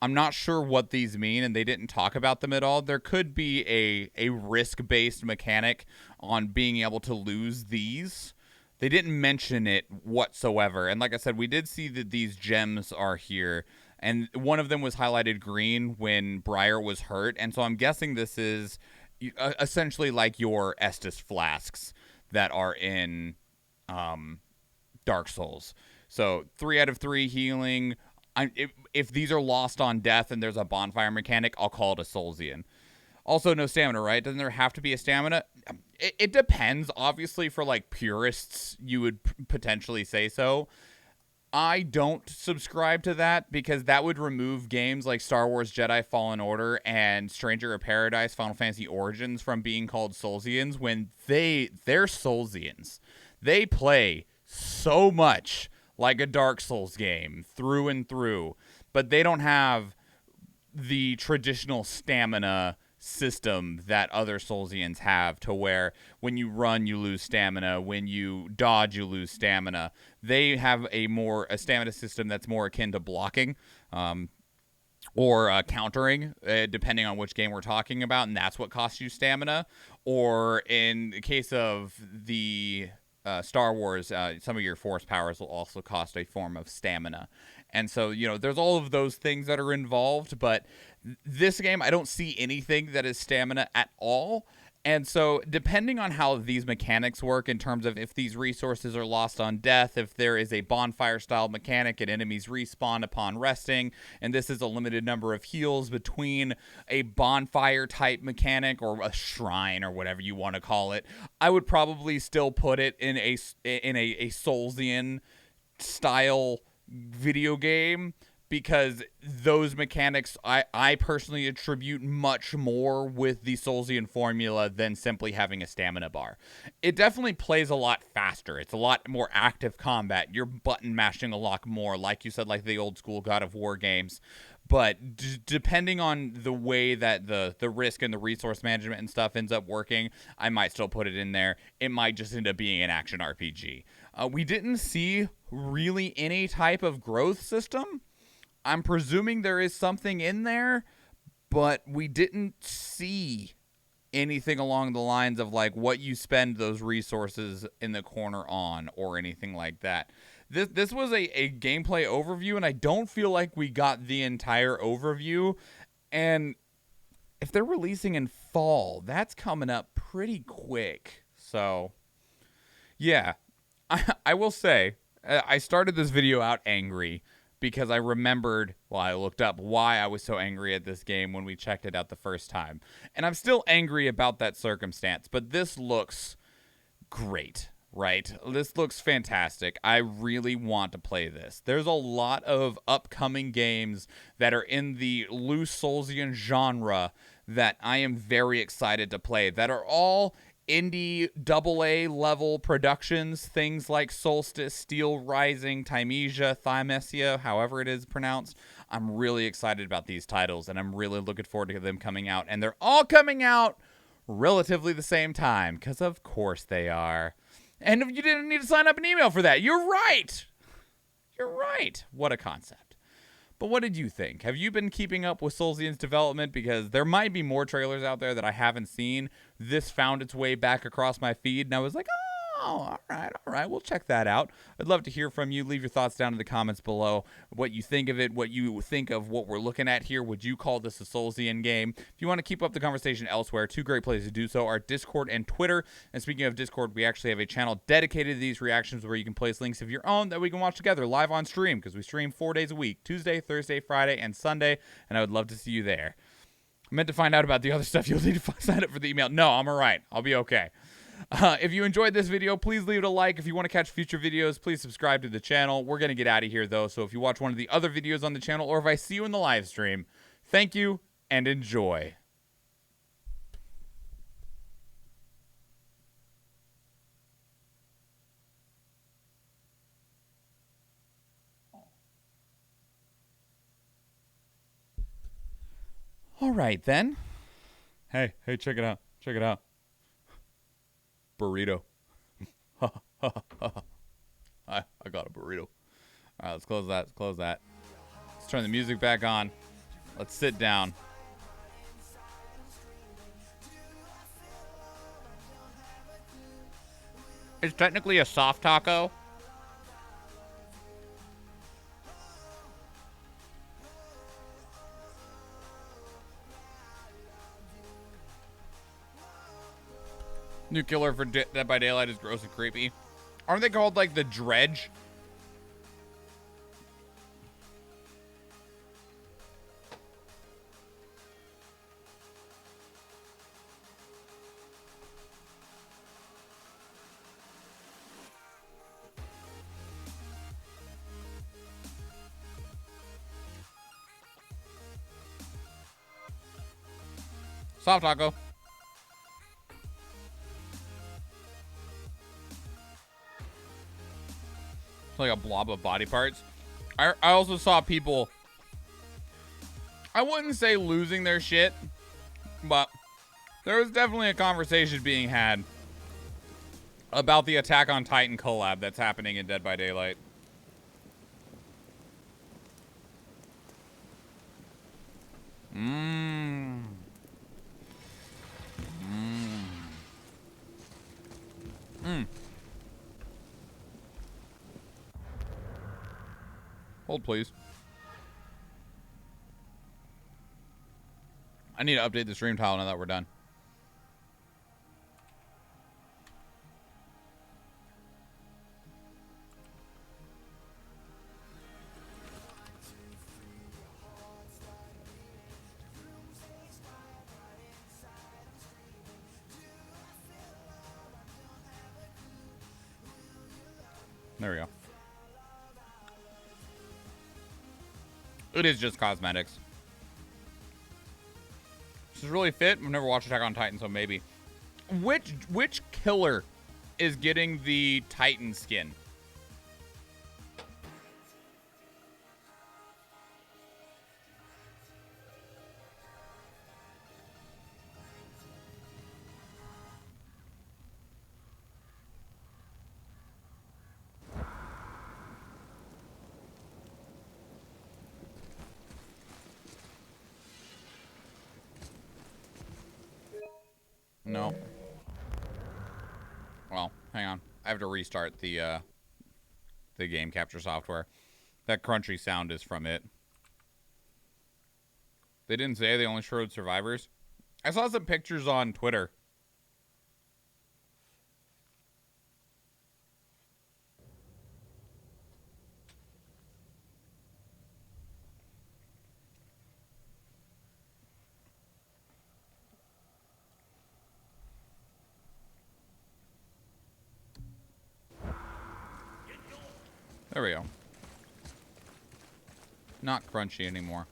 I'm not sure what these mean, and they didn't talk about them at all. There could be a risk-based mechanic on being able to lose these. They didn't mention it whatsoever. And like I said, we did see that these gems are here, and one of them was highlighted green when Briar was hurt, and so I'm guessing this is essentially like your Estus flasks that are in Dark Souls. So 3 out of 3 healing. If these are lost on death and there's a bonfire mechanic, I'll call it a Soulsian. Also, no stamina, right? Doesn't there have to be a stamina? It depends. Obviously, for like purists, you would potentially say so. I don't subscribe to that because that would remove games like Star Wars Jedi Fallen Order and Stranger of Paradise Final Fantasy Origins from being called Soulsians when they're Soulsians. They play so much like a Dark Souls game through and through, but they don't have the traditional stamina system that other Soulsians have, to where when you run you lose stamina, when you dodge you lose stamina. They have a stamina system that's more akin to blocking or countering, depending on which game we're talking about, and that's what costs you stamina. Or in the case of the Star Wars, some of your force powers will also cost a form of stamina. And so, you know, there's all of those things that are involved, but this game, I don't see anything that is stamina at all. And so, depending on how these mechanics work in terms of if these resources are lost on death, if there is a bonfire-style mechanic and enemies respawn upon resting, and this is a limited number of heals between a bonfire-type mechanic or a shrine or whatever you want to call it, I would probably still put it in a Soulsian-style video game, because those mechanics I personally attribute much more with the Soulsian formula than simply having a stamina bar. It definitely plays a lot faster. It's a lot more active combat. You're button mashing a lot more, like you said, like the old school God of War games. But depending on the way that the risk and the resource management and stuff ends up working, I might still put it in there. It might just end up being an action RPG. We didn't see really any type of growth system. I'm presuming there is something in there, but we didn't see anything along the lines of like what you spend those resources in the corner on or anything like that. This was a gameplay overview, and I don't feel like we got the entire overview. And if they're releasing in fall, that's coming up pretty quick. So, yeah, I will say, I started this video out angry because I remembered, well, I looked up why I was so angry at this game when we checked it out the first time. And I'm still angry about that circumstance, but this looks great, right? This looks fantastic. I really want to play this. There's a lot of upcoming games that are in the loose Soulsian genre that I am very excited to play, that are all indie AA level productions, things like Solstice, Steel Rising, Thymesia, Thymesia, however it is pronounced. I'm really excited about these titles, and I'm really looking forward to them coming out. And they're all coming out relatively the same time, because of course they are. And you didn't need to sign up an email for that. You're right. You're right. What a concept. But what did you think? Have you been keeping up with Soulsian's development? Because there might be more trailers out there that I haven't seen. This found its way back across my feed, and I was like, oh, all right, we'll check that out. I'd love to hear from you. Leave your thoughts down in the comments below, what you think of it, what you think of what we're looking at here. Would you call this a Soulsian game? If you want to keep up the conversation elsewhere, 2 great places to do so are Discord and Twitter. And speaking of Discord, we actually have a channel dedicated to these reactions where you can place links of your own that we can watch together live on stream, because we stream 4 days a week, Tuesday, Thursday, Friday, and Sunday, and I would love to see you there. I meant to find out about the other stuff. You'll need to sign up for the email. No, I'm all right. I'll be okay. If you enjoyed this video, please leave it a like. If you want to catch future videos, please subscribe to the channel. We're going to get out of here, though, so if you watch one of the other videos on the channel, or if I see you in the live stream, thank you and enjoy. All right, then. Hey, check it out. Check it out. Burrito. I got a burrito. All right, let's close that. Let's close that. Let's turn the music back on. Let's sit down. It's technically a soft taco. New killer for Dead by Daylight is gross and creepy. Aren't they called like the Dredge? Soft taco. It's like a blob of body parts. I also saw people, I wouldn't say losing their shit, but there was definitely a conversation being had about the Attack on Titan collab that's happening in Dead by Daylight. Hold, please. I need to update the stream tile now that we're done. There we go. It is just cosmetics. This is really fit. I've never watched Attack on Titan, so maybe. Which killer is getting the Titan skin? No. Well, hang on. I have to restart the game capture software. That crunchy sound is from it. They didn't say they only showed survivors. I saw some pictures on Twitter. There we go. Not crunchy anymore.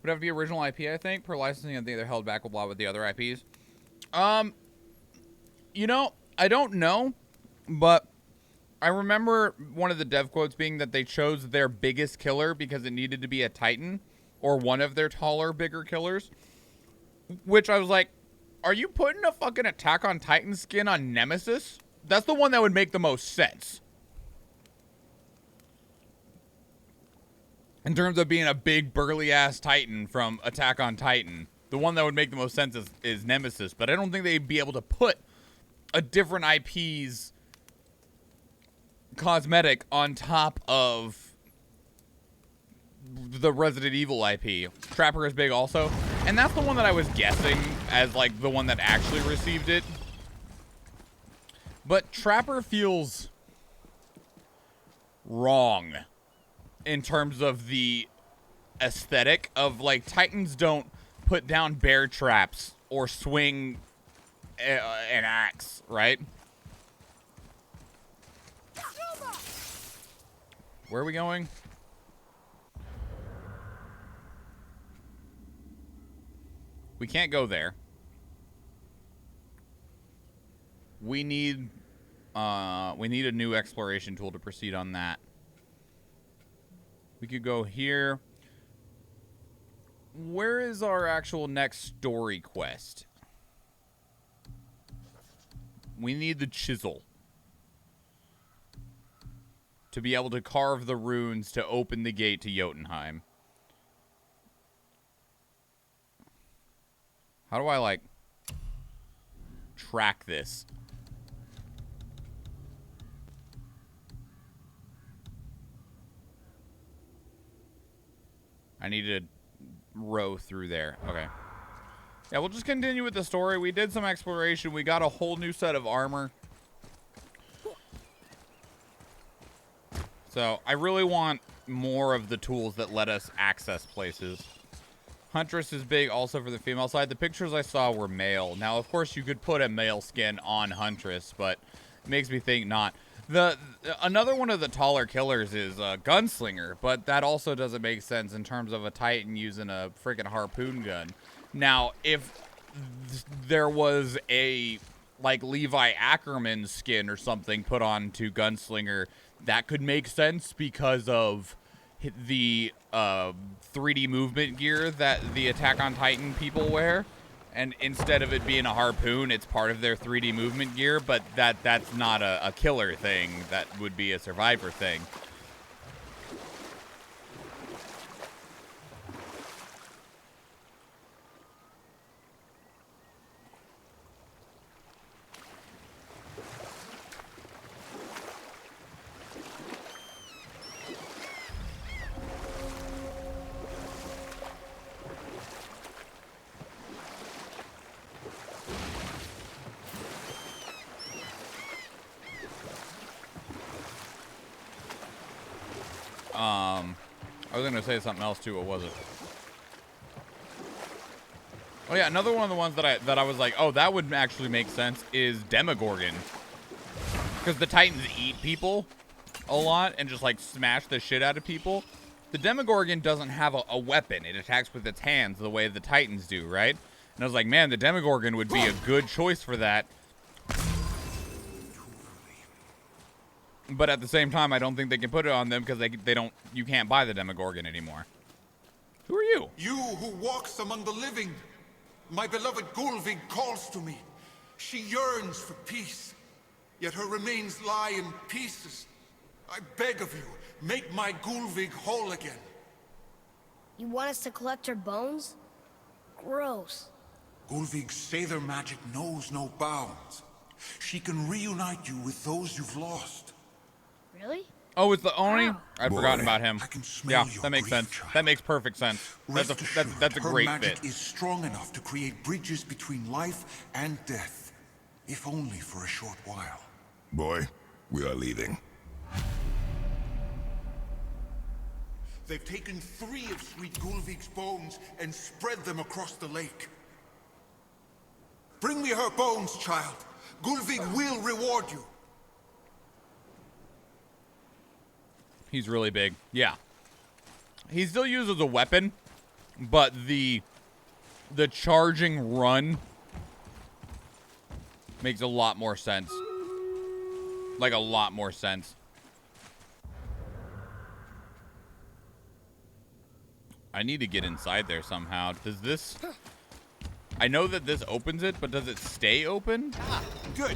Would have to be original IP, I think. Per licensing, I think they're held back a lot with the other IPs. You know, I don't know, but I remember one of the dev quotes being that they chose their biggest killer because it needed to be a Titan or one of their taller, bigger killers. Which I was like, are you putting a fucking Attack on Titan skin on Nemesis? That's the one that would make the most sense. In terms of being a big, burly-ass Titan from Attack on Titan, the one that would make the most sense is Nemesis. But I don't think they'd be able to put a different IP's cosmetic on top of the Resident Evil IP. Trapper is big also. And that's the one that I was guessing as, like, the one that actually received it. But Trapper feels wrong in terms of the aesthetic of, like, Titans don't put down bear traps or swing an axe, right? Where are we going? We can't go there. We need a new exploration tool to proceed on that. We could go here. where is our actual next story quest? We need the chisel to be able to carve the runes to open the gate to Jotunheim. How do I, like, track this? I need to row through there. Okay. Yeah, we'll just continue with the story. We did some exploration. We got a whole new set of armor. So, I really want more of the tools that let us access places. Huntress is big also for the female side. The pictures I saw were male. Now, of course, you could put a male skin on Huntress, but it makes me think not. Another one of the taller killers is Gunslinger, but that also doesn't make sense in terms of a Titan using a freaking harpoon gun. Now, if there was a, like, Levi Ackerman skin or something put on to Gunslinger, that could make sense because of the 3D movement gear that the Attack on Titan people wear. And instead of it being a harpoon, it's part of their 3D movement gear, but that's not a killer thing. That would be a survivor thing. I was going to say something else too. What was it? Oh yeah, another one of the ones that I was like, oh, that would actually make sense is Demogorgon. Because the Titans eat people a lot and just like smash the shit out of people. The Demogorgon doesn't have a weapon. It attacks with its hands the way the Titans do, right? And I was like, man, the Demogorgon would be a good choice for that. But at the same time, I don't think they can put it on them because they don't. You can't buy the Demogorgon anymore. Who are you? You who walks among the living. My beloved Gulvig calls to me. She yearns for peace, yet her remains lie in pieces. I beg of you, make my Gulvig whole again. You want us to collect her bones? Gross. Gulvig's Sather magic knows no bounds. She can reunite you with those you've lost. Really? Oh, it's the Oni? Wow. I'd forgotten about him. Yeah, that makes sense. That makes perfect sense. That's a great her magic fit. is strong enough to create bridges between life and death, if only for a short while. Boy, we are leaving. They've taken 3 of sweet Gulvig's bones and spread them across the lake. Bring me her bones, child. Gulvig will reward you. He's really big. Yeah. He still uses a weapon, but the charging run makes a lot more sense. Like, a lot more sense. I need to get inside there somehow. Does this... I know that this opens it, but does it stay open? Ah, good.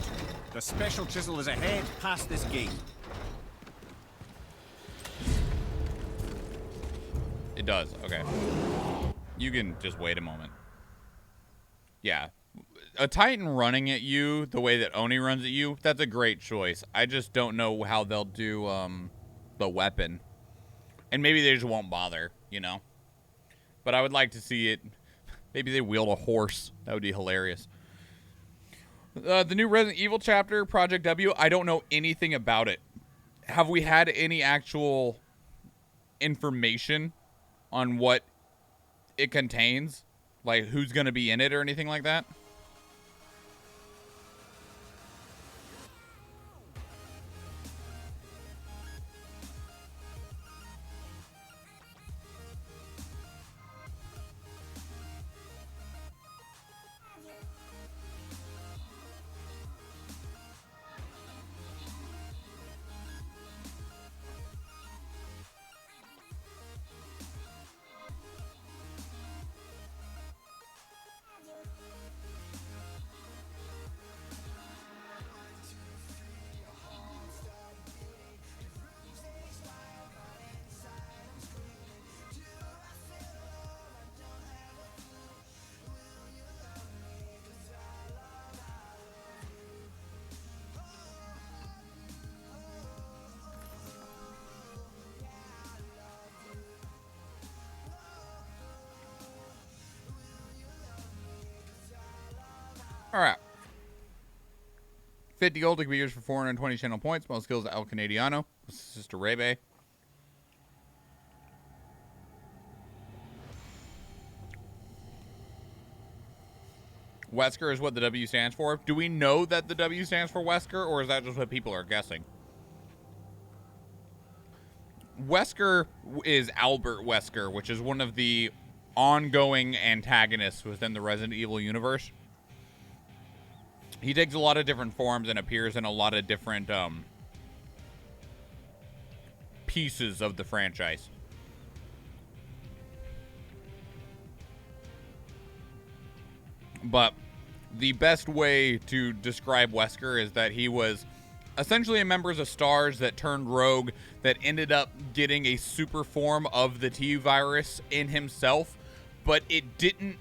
The special chisel is ahead, past this gate. It does. Okay. You can just wait a moment. Yeah. A Titan running at you the way that Oni runs at you, that's a great choice. I just don't know how they'll do the weapon. And maybe they just won't bother, you know? But I would like to see it. Maybe they wield a horse. That would be hilarious. The new Resident Evil chapter, Project W, I don't know anything about it. Have we had any actual information on what it contains? Like, who's going to be in it or anything like that? All right. 50 gold to be used for 420 channel points. Most skills El Canadiano. Sister Rebe. Wesker is what the W stands for. Do we know that the W stands for Wesker, or is that just what people are guessing? Wesker is Albert Wesker, which is one of the ongoing antagonists within the Resident Evil universe. He takes a lot of different forms and appears in a lot of different pieces of the franchise. But the best way to describe Wesker is that he was essentially a member of STARS that turned rogue, that ended up getting a super form of the T virus in himself, but it didn't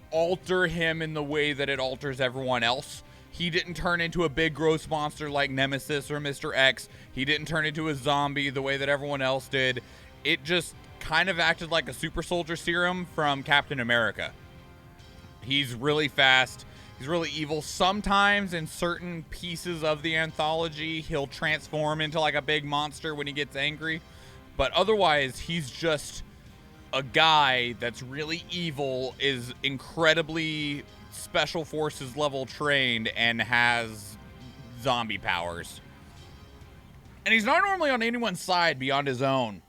alter him in the way that it alters everyone else. He didn't turn into a big gross monster like Nemesis or Mr. X. He didn't turn into a zombie the way that everyone else did. It just kind of acted like a super soldier serum from Captain America. He's really fast. He's really evil. Sometimes in certain pieces of the anthology, he'll transform into like a big monster when he gets angry. But otherwise, he's just a guy that's really evil, is incredibly special forces level trained, and has zombie powers. And he's not normally on anyone's side beyond his own.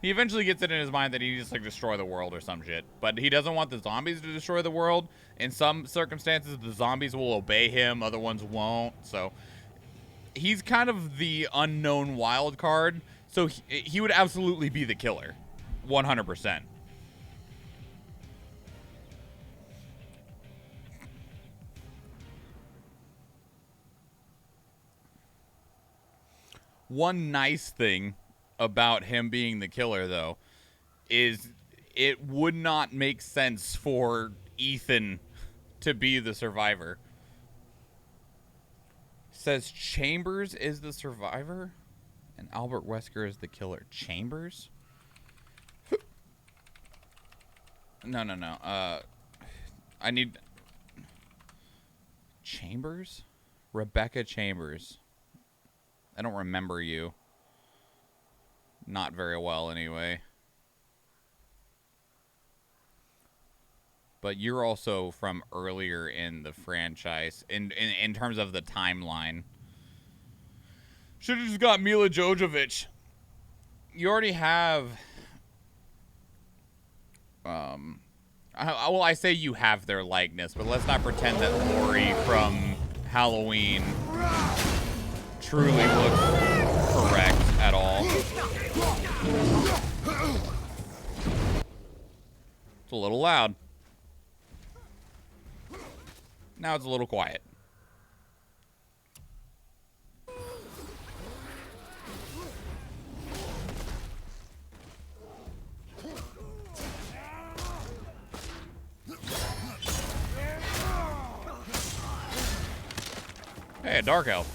He eventually gets it in his mind that he needs to like destroy the world or some shit. But he doesn't want the zombies to destroy the world. In some circumstances, the zombies will obey him, other ones won't. So he's kind of the unknown wild card. So he would absolutely be the killer. 100%. One nice thing about him being the killer, though, is it would not make sense for Ethan to be the survivor. Says Chambers is the survivor and Albert Wesker is the killer. Chambers? No. I need Chambers? Rebecca Chambers. I don't remember you. Not very well, anyway. But you're also from earlier in the franchise, in terms of the timeline. Should have just got Mila Jovovich. You already have... well, I say you have their likeness, but let's not pretend that Laurie from Halloween truly looks correct at all. It's a little loud. Now it's a little quiet. Hey, a dark elf.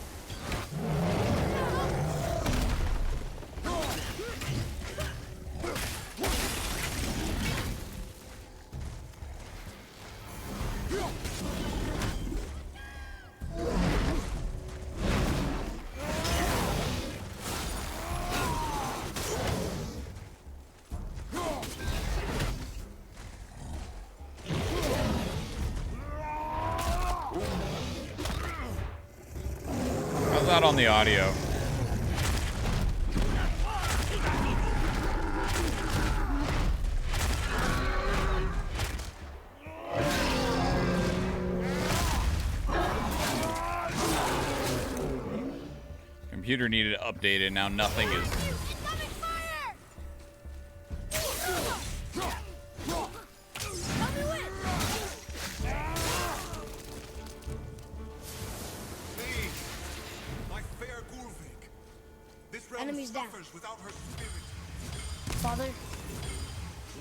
How's that on the audio? Computer needed updated. Now nothing is. Enemies down. Father,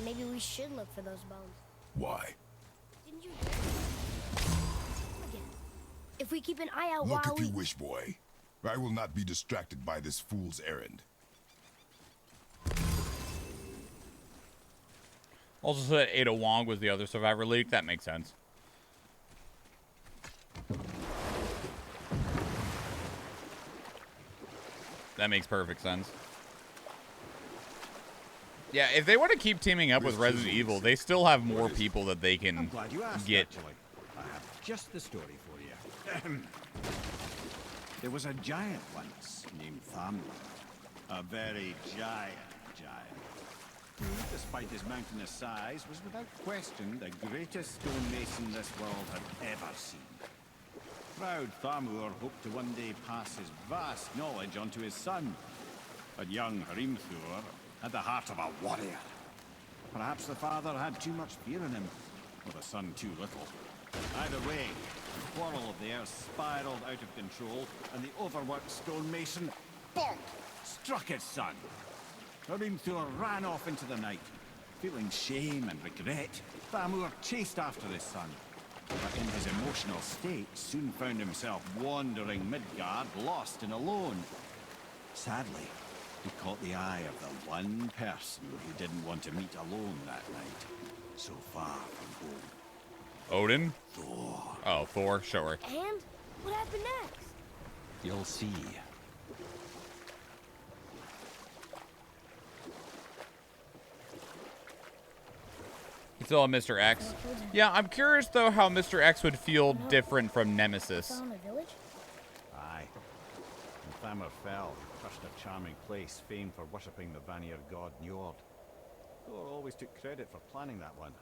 maybe we should look for those bones. Why? Didn't you hear? Again. If we keep an eye out Look while if you wish, boy. I will not be distracted by this fool's errand. Also said Ada Wong was the other Survivor leak. That makes sense. That makes perfect sense. Yeah, if they want to keep teaming up with Resident Evil, they still have more people that they can I'm glad you asked, get. actually. I have just the story for you. There was a giant once named Thamur. A very giant. Who, despite his mountainous size, was without question the greatest stonemason this world had ever seen. Proud Thamur hoped to one day pass his vast knowledge onto his son. But young Hrimthur had the heart of a warrior. Perhaps the father had too much fear in him, or the son too little. Either way, the quarrel of theirs spiraled out of control, and the overworked stonemason, bonk, struck his son. Hrimthur ran off into the night. Feeling shame and regret, Thamur chased after his son. But in his emotional state, soon found himself wandering Midgard, lost and alone. Sadly, he caught the eye of the one person who didn't want to meet alone that night, so far from home. Odin? Thor. Oh, Thor, sure. And what happened next? You'll see. Still have Mr. X. Yeah, I'm curious, though, how Mr. X would feel different from Nemesis. Found a village? Aye. When Thamur fell, he crushed a charming place famed for worshipping the Vanir god Njord. Thor always took credit for planning that one.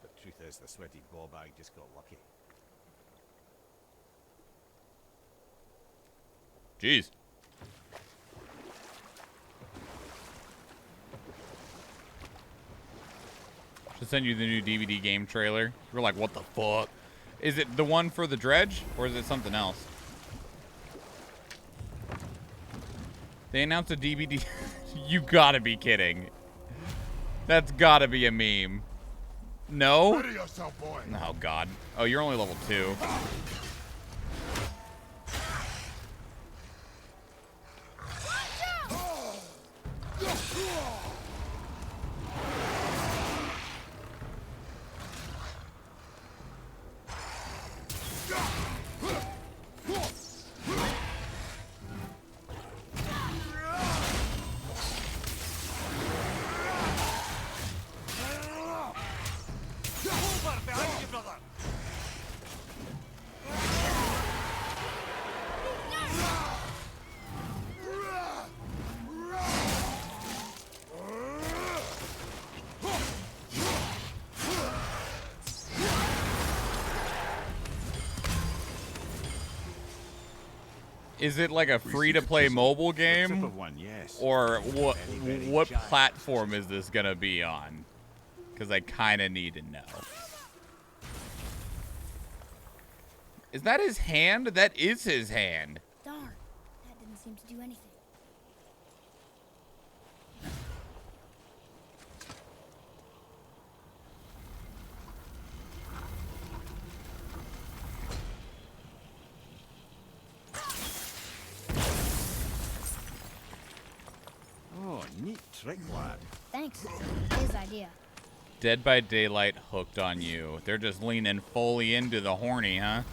But truth is, the sweaty ballbag just got lucky. Jeez. Should send you the new DVD game trailer. We're like, what the fuck? Is it the one for the Dredge, or is it something else? They announced a DVD. You gotta be kidding. That's gotta be a meme. No? Ready yourself, boy. Oh, God. Oh, you're only level 2. Is it like a free-to-play mobile game? Yes. Or what Very what giant. platform is this gonna be on? Because I kind of need to know. Is that his hand? That is his hand. Darn, that didn't seem to do anything. Oh, neat trick, lad. Thanks. His idea. Dead by Daylight hooked on you. They're just leaning fully into the horny, huh?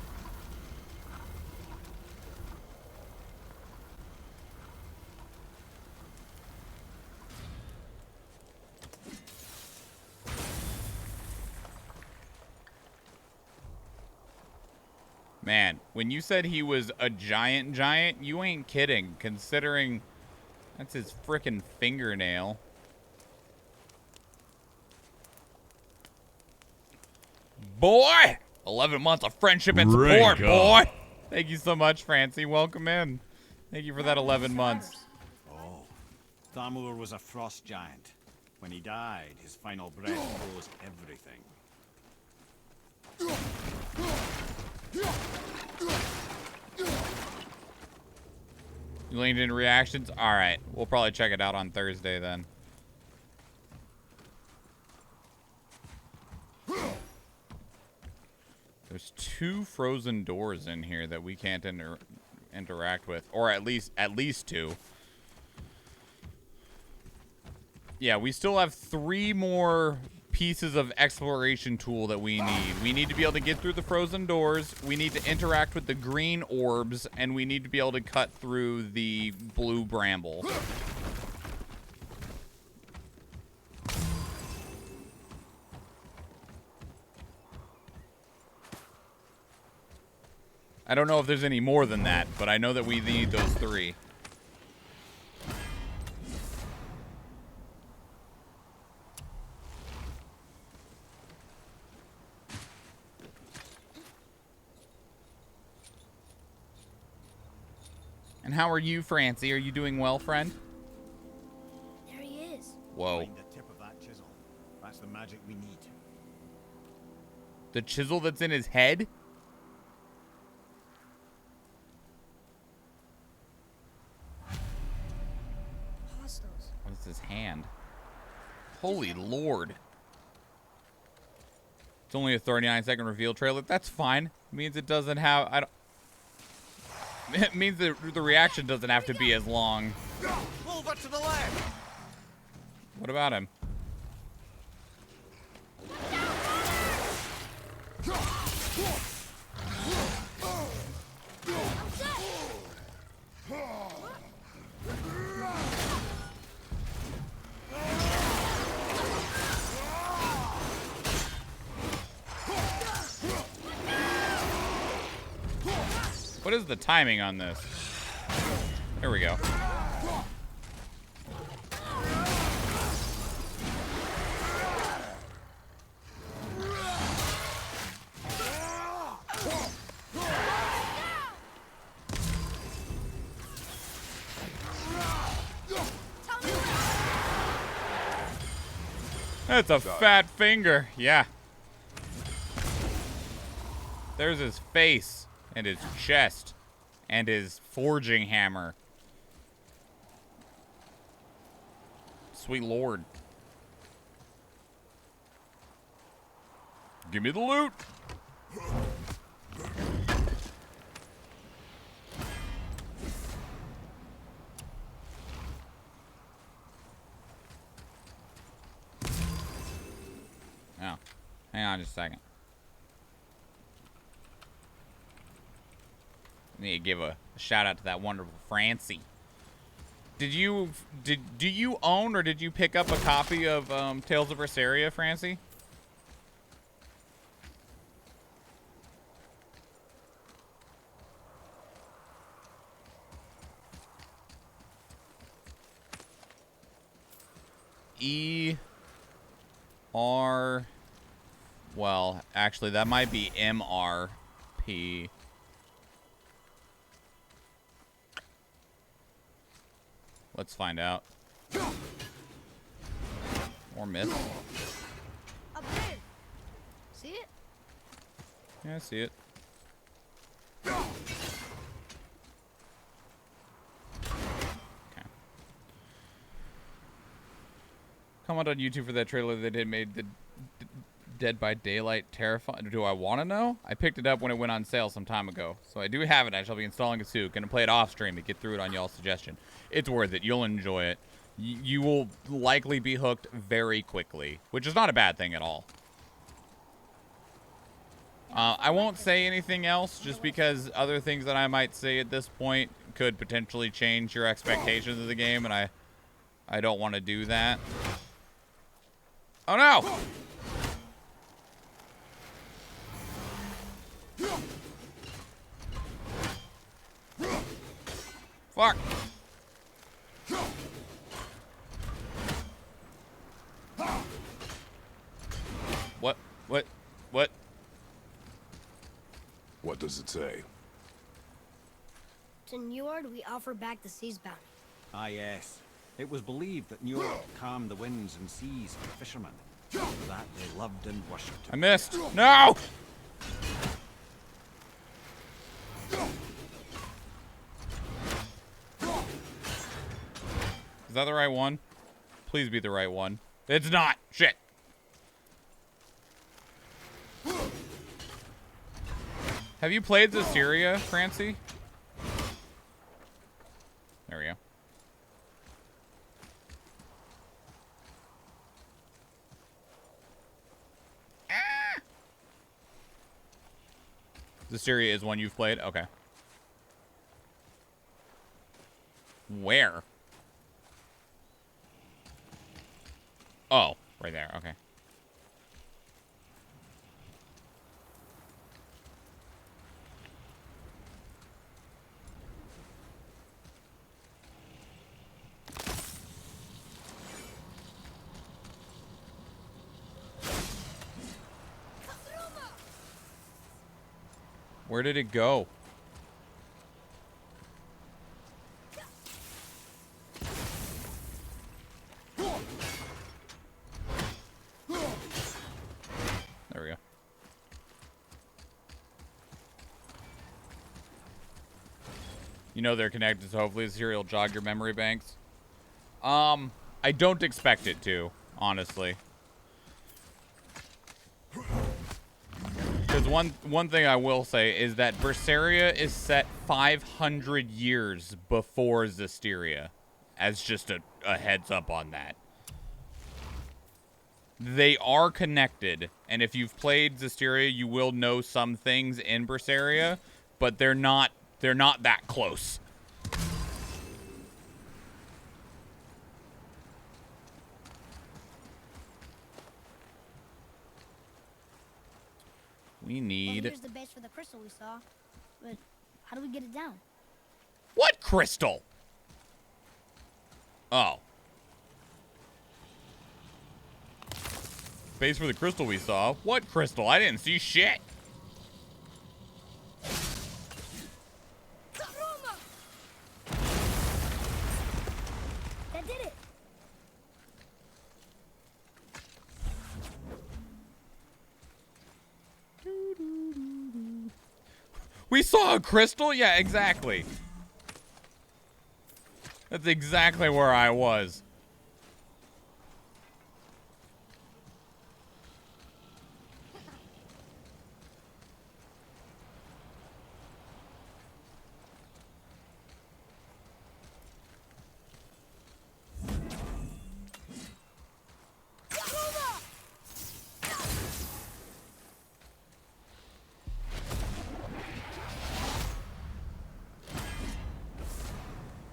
Man, when you said he was a giant, you ain't kidding, considering that's his frickin' fingernail. Boy! 11 months of friendship and support, boy! Thank you so much, Francie. Welcome in. Thank you for that 11 months. Oh, Thamur was a frost giant. When he died, his final breath froze everything. You leaned in reactions? Alright, we'll probably check it out on Thursday then. There's 2 frozen doors in here that we can't interact with, or at least 2. Yeah, we still have 3 more pieces of exploration tool that we need. We need to be able to get through the frozen doors. We need to interact with the green orbs, and we need to be able to cut through the blue bramble. I don't know if there's any more than that, but I know that we need those 3. And how are you, Francie? Are you doing well, friend? There he is. Whoa. Find the tip of that chisel. That's the magic we need. The chisel that's in his head? Hostiles. What is his hand? Holy Lord. It's only a 39-second reveal trailer. That's fine. It means it doesn't have... It means that the reaction doesn't have to be as long. Move it to the left. What about him? What is the timing on this? There we go. That's a fat finger. Yeah. There's his face and his chest and his forging hammer. Sweet Lord. Give me the loot. Oh, hang on just a second. I need to give a shout out to that wonderful Francie. Do you own or did you pick up a copy of Tales of Berseria, Francie? E-R... Well, actually, that might be M-R-P. Let's find out. More myths. Up there. See it? Yeah, I see it. Okay. Comment on YouTube for that trailer they did made the Dead by Daylight terrifying. Do I want to know? I picked it up when it went on sale some time ago. So I do have it. I shall be installing it soon. Gonna play it off stream to get through it on y'all's suggestion. It's worth it. You'll enjoy it. You will likely be hooked very quickly, which is not a bad thing at all. I won't say anything else just because other things that I might say at this point could potentially change your expectations of the game, and I don't want to do that. Oh no! Fuck! What? What? What? What does it say? To Njord, we offer back the sea's bounty. Ah, yes. It was believed that Njord calmed the winds and seas for fishermen. That they loved and worshipped. I missed. No! Is that the right one? Please be the right one. It's not. Shit. Have you played Berseria, Francie? There we go. Zestiria is one you've played? Okay. Where? Oh, right there. Okay. Where did it go? There we go. You know they're connected, so hopefully this will jog your memory banks. I don't expect it to, honestly. Because one thing I will say is that Berseria is set 500 years before Zestiria, as just a heads up on that. They are connected, and if you've played Zestiria, you will know some things in Berseria, but they're not that close. We need... Well, here's the base for the crystal we saw, but how do we get it down? What crystal? Oh. Base for the crystal we saw? What crystal? I didn't see shit. That did it. We saw a crystal? Yeah, exactly. That's exactly where I was.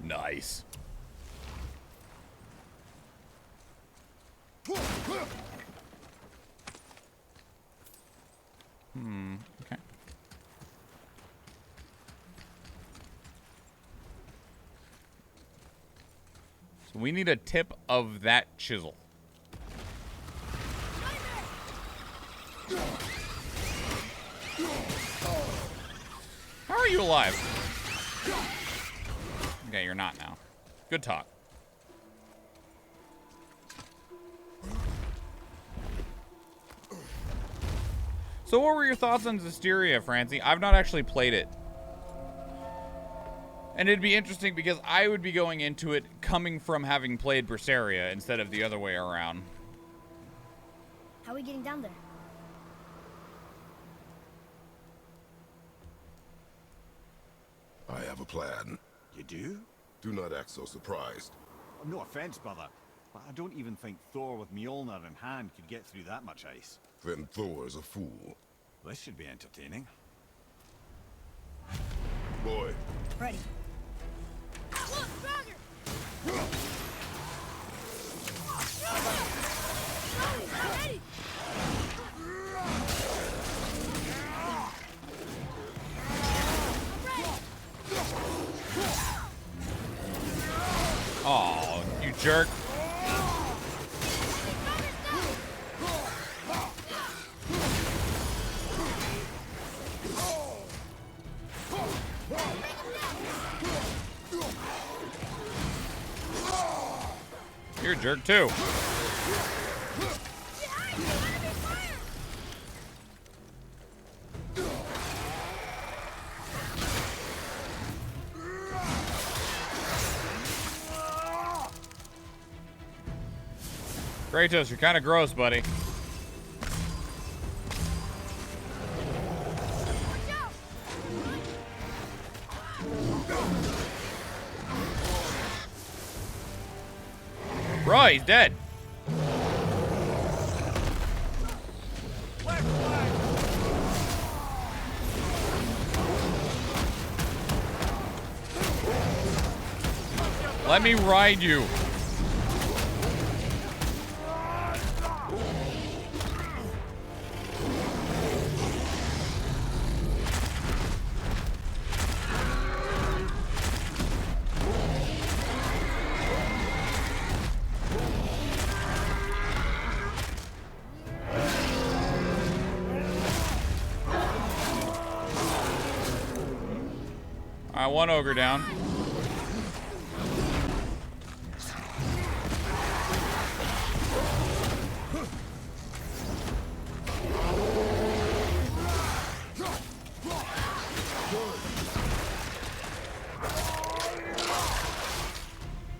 Nice. Okay. So we need a tip of that chisel. How are you alive? Okay, you're not now. Good talk. So what were your thoughts on Zestiria, Francie? I've not actually played it. And it'd be interesting because I would be going into it coming from having played Berseria instead of the other way around. How are we getting down there? I have a plan. You do? Do not act so surprised. No offense, brother, but I don't even think Thor with Mjolnir in hand could get through that much ice. Then Thor is a fool. This should be entertaining. Boy. Ready. Oh, you jerk. You're a jerk too. Kratos, you're kind of gross, buddy. Bro, he's dead. Let me ride you. Alright, one ogre down.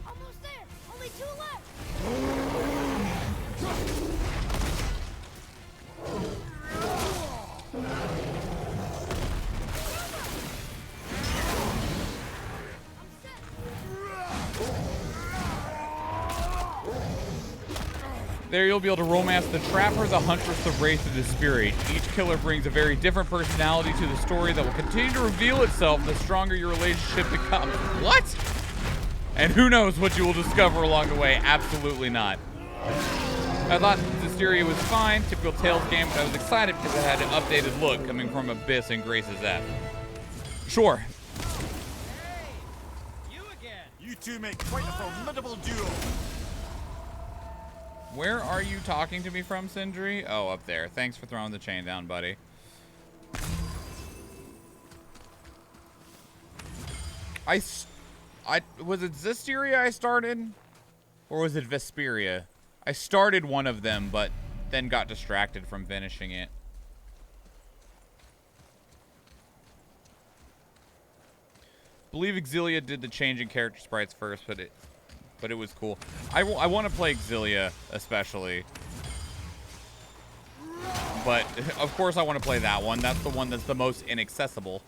Almost there. Only 2 left. There you'll be able to romance the Trapper, the Huntress, the Wraith, and the Spirit. Each killer brings a very different personality to the story that will continue to reveal itself the stronger your relationship becomes. What? And who knows what you will discover along the way. Absolutely not. I thought Hysteria was fine, typical Tales game, but I was excited because it had an updated look coming from Abyss and Grace's F. Sure. You two make quite a formidable duo. Where are you talking to me from, Sindri? Oh, up there. Thanks for throwing the chain down, buddy. Was it Hysteria I started? Or was it Vesperia? I started one of them, but then got distracted from finishing it. I believe Exilia did the changing character sprites first, but it was cool. I want to play Exilia, especially. But, of course, I want to play that one. That's the one that's the most inaccessible.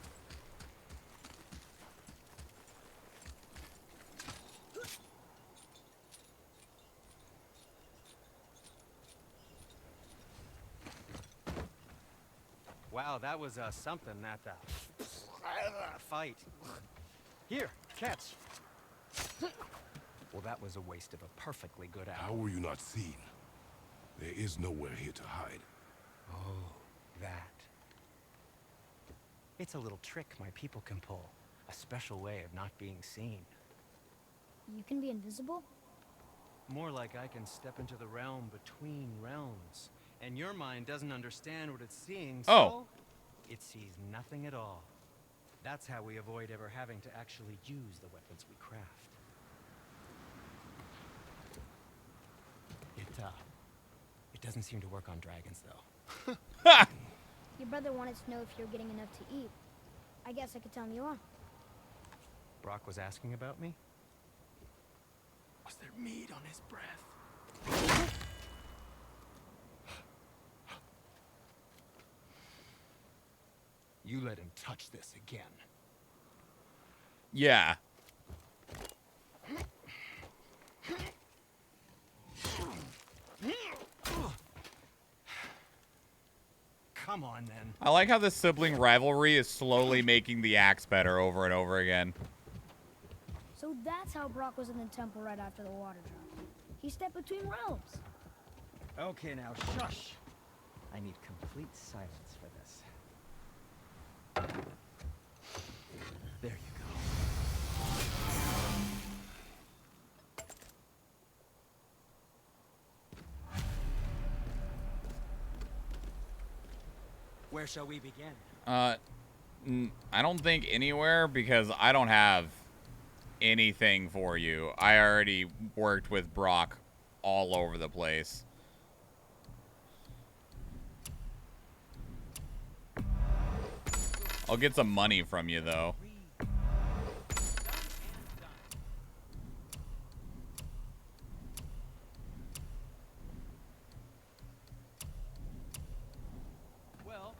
Wow, that was something, that fight. Here, catch. Well, that was a waste of a perfectly good How hour. were you not seen? There is nowhere here to hide. Oh, that. It's a little trick my people can pull. A special way of not being seen. You can be invisible? More like I can step into the realm between realms. And your mind doesn't understand what it's seeing, so Oh. it sees nothing at all. That's how we avoid ever having to actually use the weapons we craft. It doesn't seem to work on dragons, though. Your brother wanted to know if you're getting enough to eat. I guess I could tell him you are. Brock was asking about me? Was there meat on his breath? You let him touch this again. Yeah. Come on, then. I like how the sibling rivalry is slowly making the axe better over and over again. So that's how Brock was in the temple right after the water drop. He stepped between realms. Okay, now shush. I need complete silence for this. There you go. Where shall we begin? I don't think anywhere because I don't have anything for you. I already worked with Brock all over the place. I'll get some money from you, though.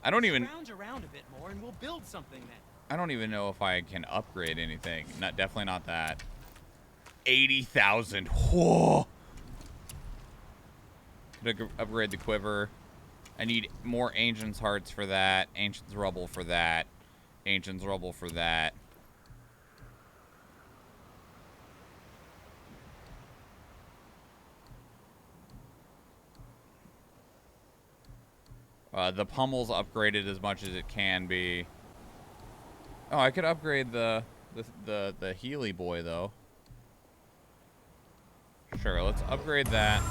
I don't even... Scrounge around a bit more and we'll build something then. I don't even know if I can upgrade anything. Definitely not that. 80,000. Whoa. Upgrade the quiver. I need more Ancient's Hearts for that. Ancient's Rubble for that. Ancient's Rubble for that. The pummel's upgraded as much as it can be. Oh, I could upgrade the Healy boy though. Sure, let's upgrade that.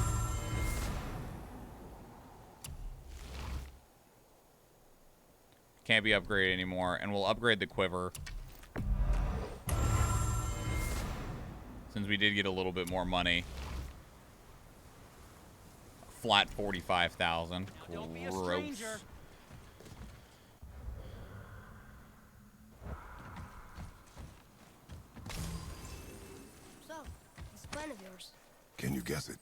Can't be upgraded anymore, and we'll upgrade the quiver. Since we did get a little bit more money. Flat 45,000. Don't be a stranger. So, this plan of yours. Can you guess it?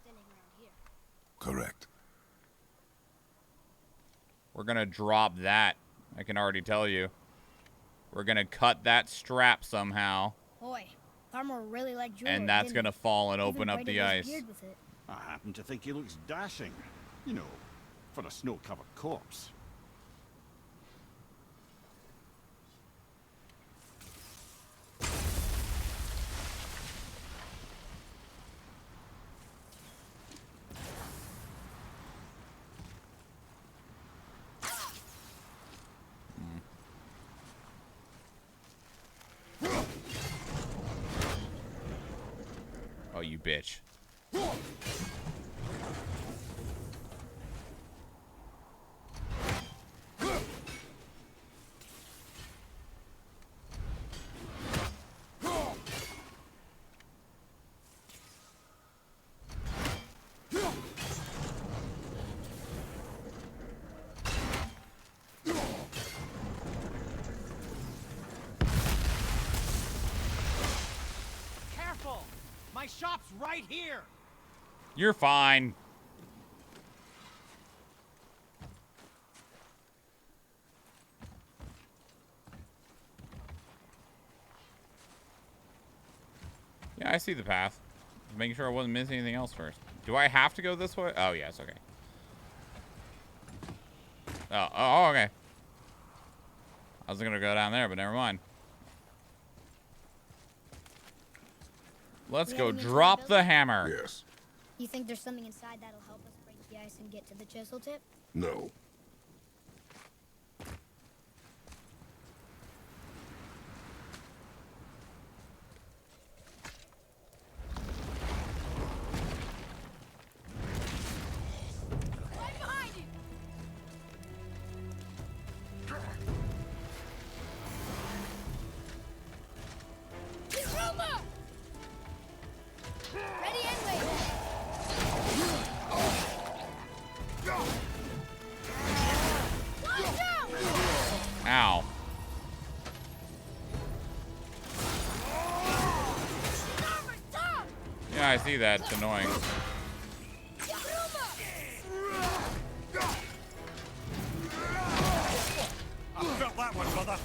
Standing around here. Correct. We're gonna drop that. I can already tell you. We're gonna cut that strap somehow. Boy, Farmer really liked jewelry. And that's gonna fall and open up the ice. I happen to think he looks dashing. You know, for a snow-covered corpse. Oh, you bitch. Careful! My shop's right here! You're fine. Yeah, I see the path. Just making sure I wasn't missing anything else first. Do I have to go this way? Oh, yes, okay. Oh, okay. I was gonna go down there, but never mind. Let's go drop the hammer. Yes. You think there's something inside that'll help us break the ice and get to the chisel tip? No. Right behind you! Roma! Ready and wait! Watch out! Ow. Yeah, I see that. It's annoying. I felt that one, brother.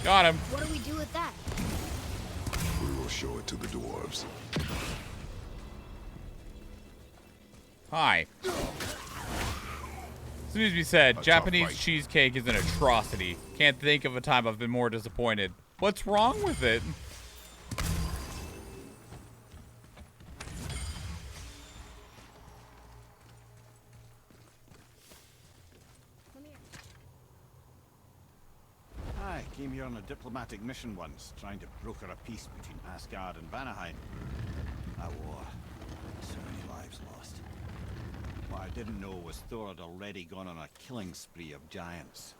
Got him. What do we do with that? We will show it to the dwarves. Hi. As soon as we said, Japanese cheesecake is an atrocity. Can't think of a time I've been more disappointed. What's wrong with it? I came here on a diplomatic mission once, trying to broker a peace between Asgard and Vanaheim. A war. So many lives lost. What I didn't know was Thor had already gone on a killing spree of giants.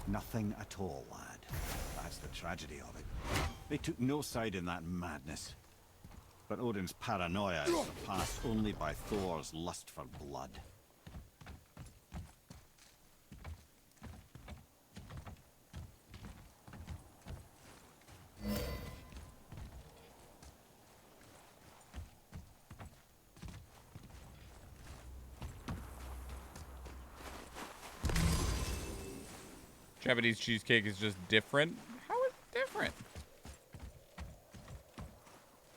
Nothing at all, lad. That's the tragedy of it. They took no side in that madness. But Odin's paranoia is surpassed only by Thor's lust for blood. Japanese cheesecake is just different. How is it different?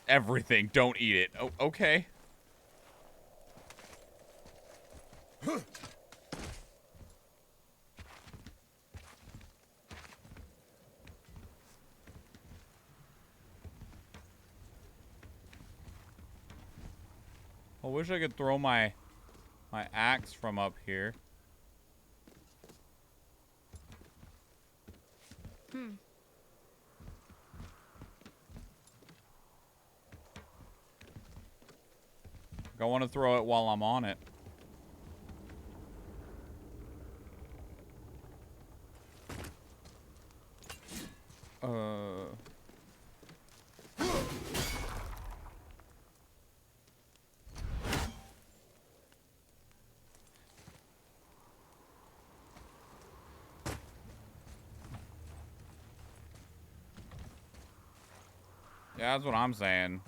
Everything. Don't eat it. Oh, okay. I wish I could throw my axe from up here. I want to throw it while I'm on it. Yeah, that's what I'm saying.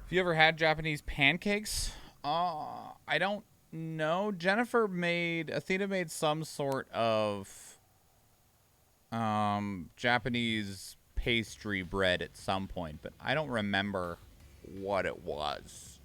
Have you ever had Japanese pancakes? I don't know. Athena made some sort of Japanese pastry bread at some point, but I don't remember what it was.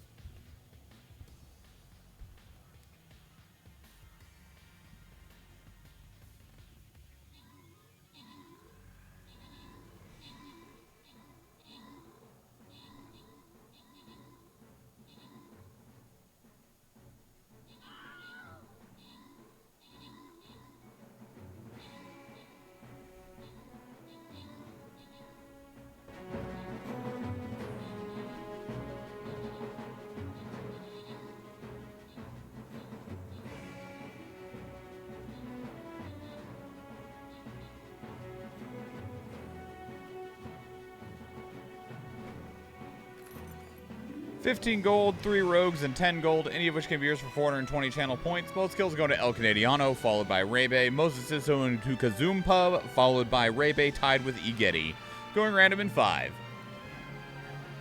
$15 gold, 3 rogues, and 10 gold, any of which can be yours for 420 channel points. Both skills go to El Canadiano, followed by Rebe, Moses Sisso, and Tukazum Pub, followed by Rebe, tied with Igeti. Going random in 5.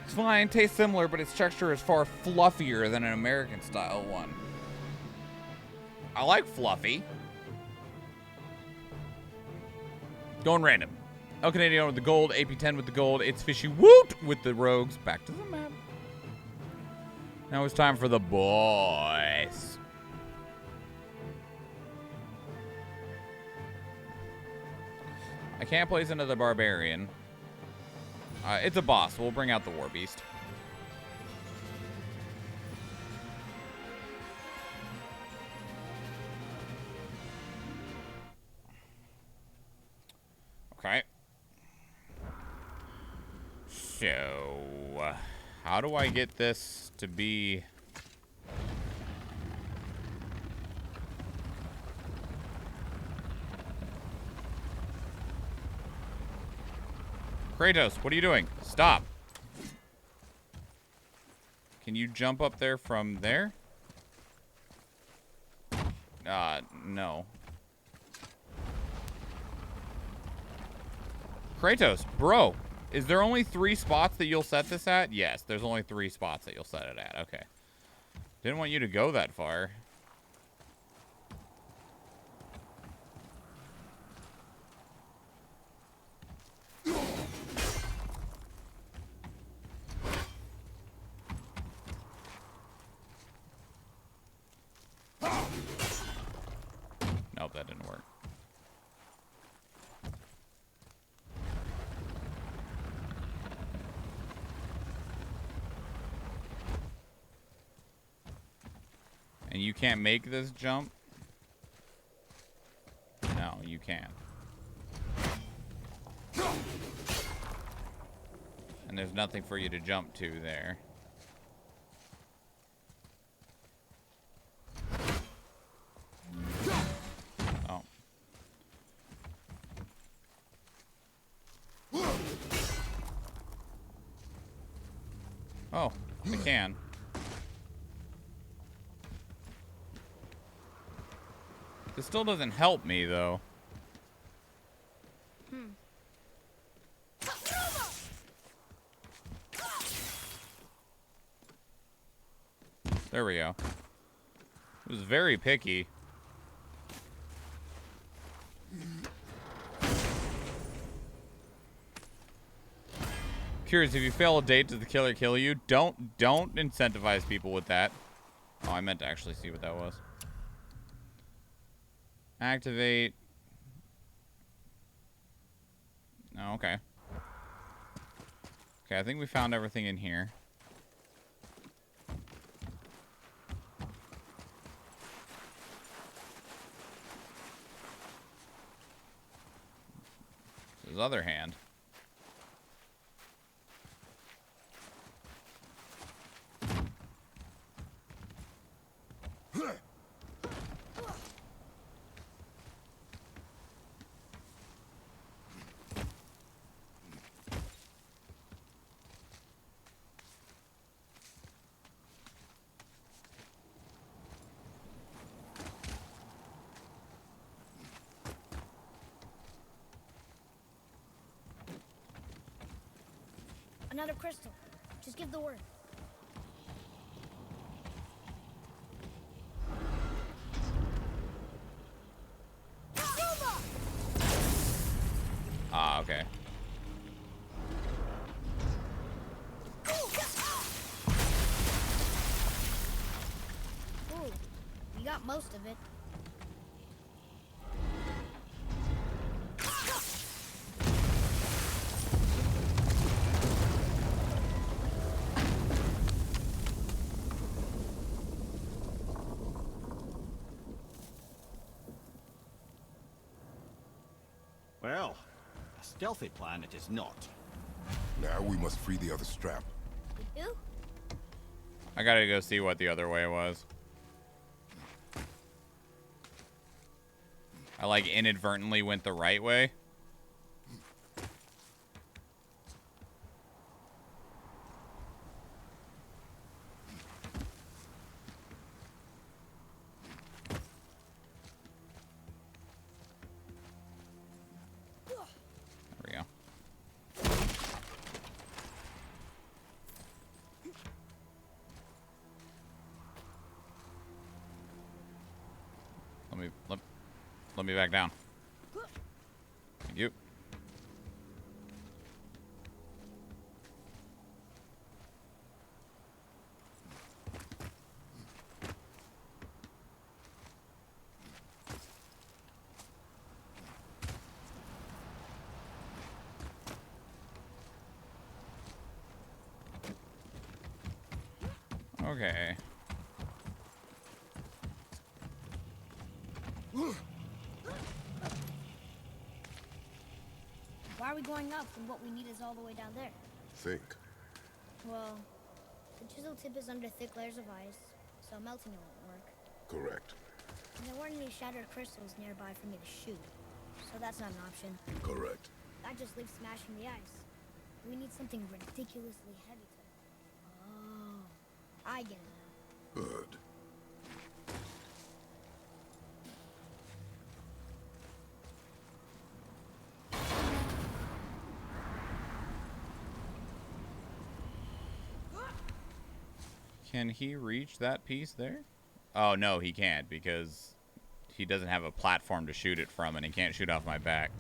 It's fine, tastes similar, but its texture is far fluffier than an American-style one. I like fluffy. Going random. El Canadiano with the gold, AP10 with the gold, It's Fishy Woot with the rogues. Back to the map. Now it's time for the boys. I can't place into the barbarian. It's a boss. We'll bring out the war beast. Okay. So, how do I get this to be... Kratos, what are you doing? Stop. Can you jump up there from there? No. Kratos, bro, is there only 3 spots that you'll set this at? Yes, there's only 3 spots that you'll set it at. Okay. Didn't want you to go that far. Nope, that didn't work. And you can't make this jump? No, you can't. And there's nothing for you to jump to there. Oh. Oh, I can. This still doesn't help me, though. There we go. It was very picky. Curious, if you fail a date, does the killer kill you? Don't incentivize people with that. Oh, I meant to actually see what that was. Activate. Oh, okay. Okay, I think we found everything in here. His other hand. Another crystal. Just give the word. Ah, okay. Ooh, you got most of it. Well, a stealthy plan it is not. Now we must free the other strap. We do? I gotta go see what the other way was. I like inadvertently went the right way. There we go. Let me back down. Thank you. Okay. Why are we going up when what we need is all the way down there? Think. Well, the chisel tip is under thick layers of ice, so melting it won't work. Correct. And there weren't any shattered crystals nearby for me to shoot, so that's not an option. Correct. That just leaves smashing the ice. We need something ridiculously heavy to... Oh, I get it now. Good. Can he reach that piece there? Oh, no, he can't because he doesn't have a platform to shoot it from and he can't shoot off my back.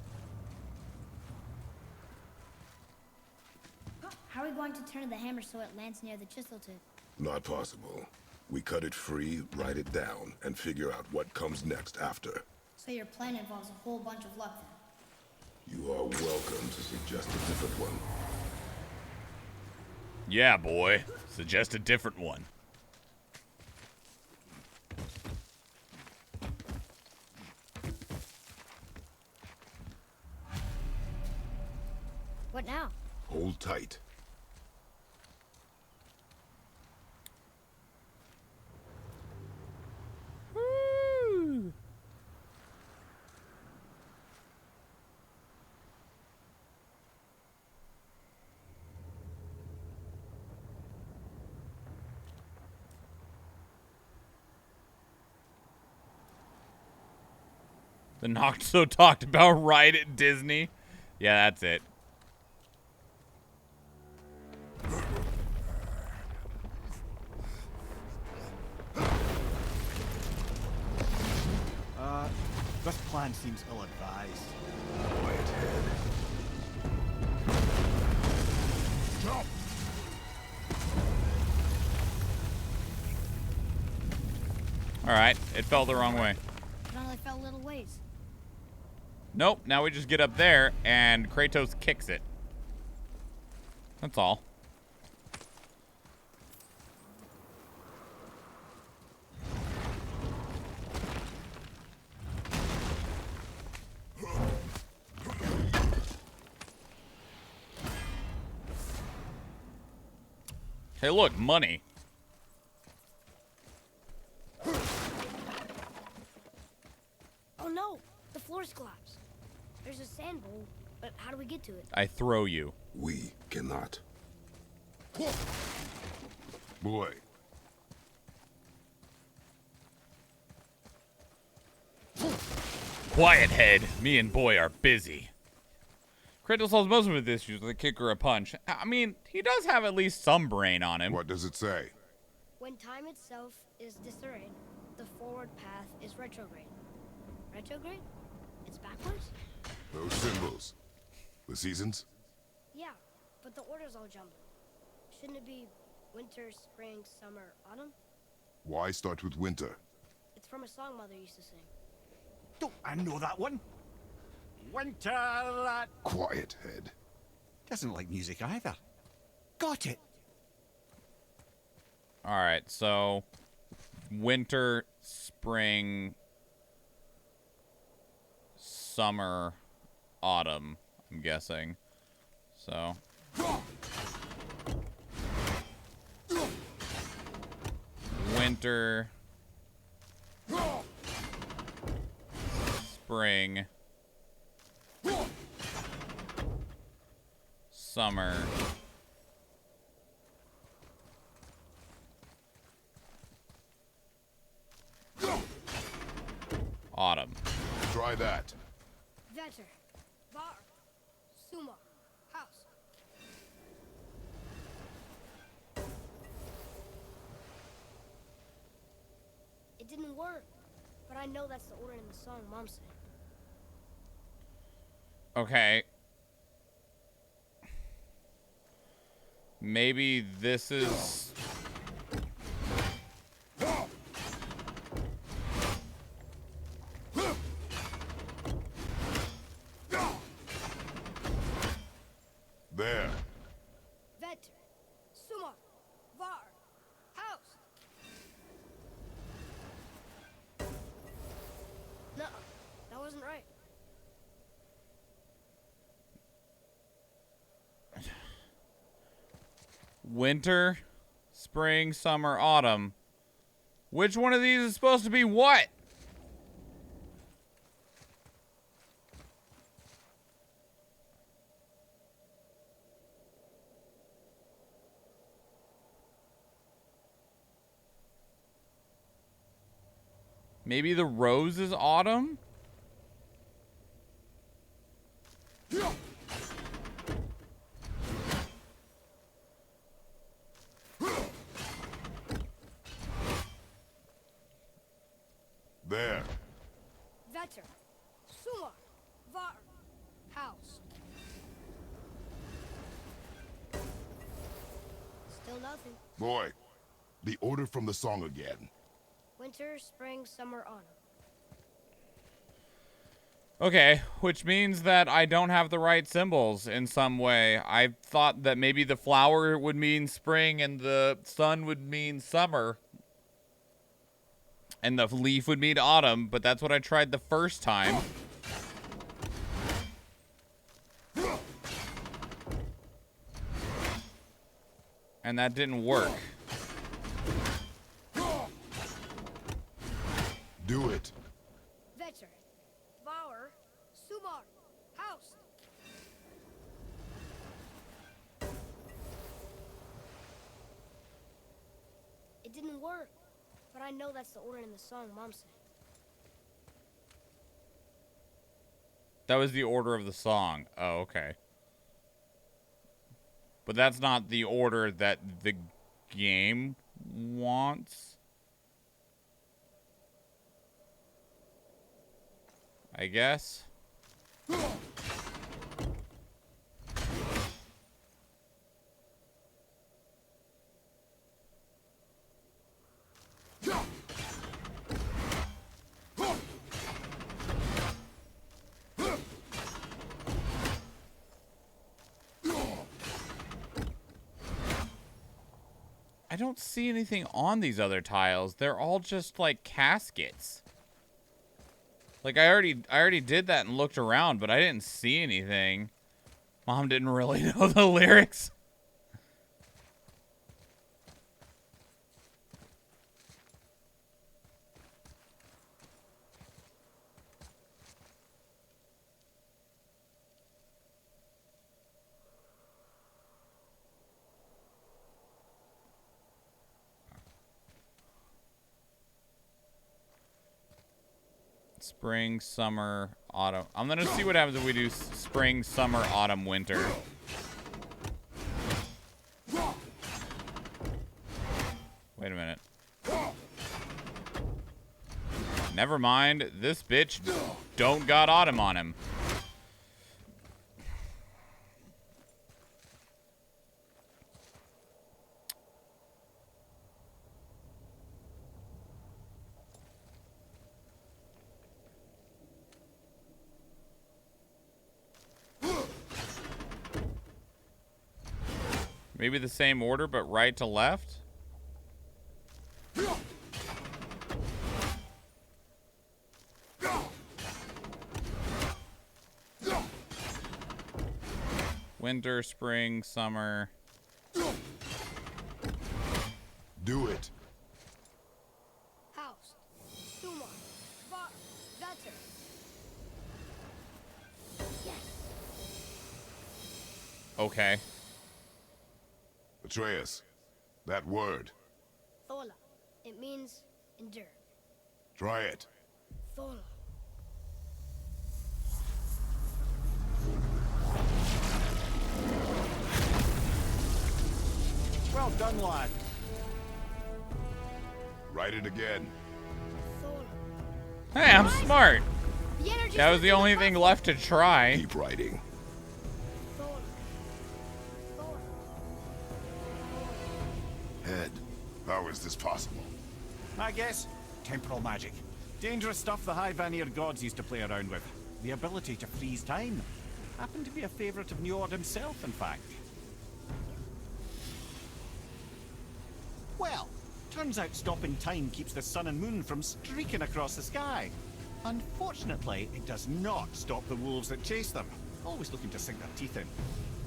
How are we going to turn the hammer so it lands near the chisel tip? Not possible. We cut it free, write it down, and figure out what comes next after. So your plan involves a whole bunch of luck then? You are welcome to suggest a different one. Yeah, boy. Suggest a different one. What now? Hold tight. Woo! The not so talked about ride at Disney. Yeah, that's it. This plan seems ill-advised. Quiet head. Stop! Alright, it fell the wrong way. It only fell little ways. Nope, now we just get up there and Kratos kicks it. That's all. Hey, look, money. Oh no, the floor's collapsed. There's a sand bowl, but how do we get to it? I throw you. We cannot. Boy. Quiet head. Me and boy are busy. Kratos solves most of his issues with a kick or a punch. I mean, he does have at least some brain on him. What does it say? When time itself is disarrayed, the forward path is retrograde. Retrograde? It's backwards? Those symbols. The seasons? Yeah, but the order's all jumbled. Shouldn't it be winter, spring, summer, autumn? Why start with winter? It's from a song Mother used to sing. Don't I know that one? Winter, Quiet head. Doesn't like music either. Got it. Alright, so winter, spring, summer, autumn, I'm guessing. So winter, spring, summer, autumn. Try that. Vetter, Var, Suma, House. It didn't work, but I know that's the order in the song Mom sang. Okay. Maybe this is... There. Vetter, Suma, Var, House. No, that wasn't right. Winter, spring, summer, autumn. Which one of these is supposed to be what? Maybe the rose is autumn? There. Vetter, Suma, Var, House. Still nothing. Boy, the order from the song again. Winter, spring, summer, autumn. Okay, which means that I don't have the right symbols in some way. I thought that maybe the flower would mean spring and the sun would mean summer. And the leaf would mean autumn, but that's what I tried the first time. And that didn't work. Do it. Vetter, Var, Sumar, House. It didn't work, but I know that's the order in the song Mom sang. That was the order of the song. Oh, okay. But that's not the order that the game wants. I guess. I don't see anything on these other tiles. They're all just like caskets. Like I already did that and looked around, but I didn't see anything. Mom didn't really know the lyrics. Spring, summer, autumn. I'm gonna see what happens if we do spring, summer, autumn, winter. Wait a minute. Never mind. This bitch don't got autumn on him. Maybe the same order, but right to left? Winter, spring, summer. Do it. House. Suma. Gutter. Yes. Okay. Atreus, that word. Thola. It means endure. Try it. Thola. Well done, lad. Write it again. Hey, I'm smart. That was the only thing left to try. Keep writing. Head, how is this possible? I guess temporal magic. Dangerous stuff the High Vanir gods used to play around with. The ability to freeze time. Happened to be a favorite of Njord himself, in fact. Well, turns out stopping time keeps the sun and moon from streaking across the sky. Unfortunately, it does not stop the wolves that chase them, always looking to sink their teeth in.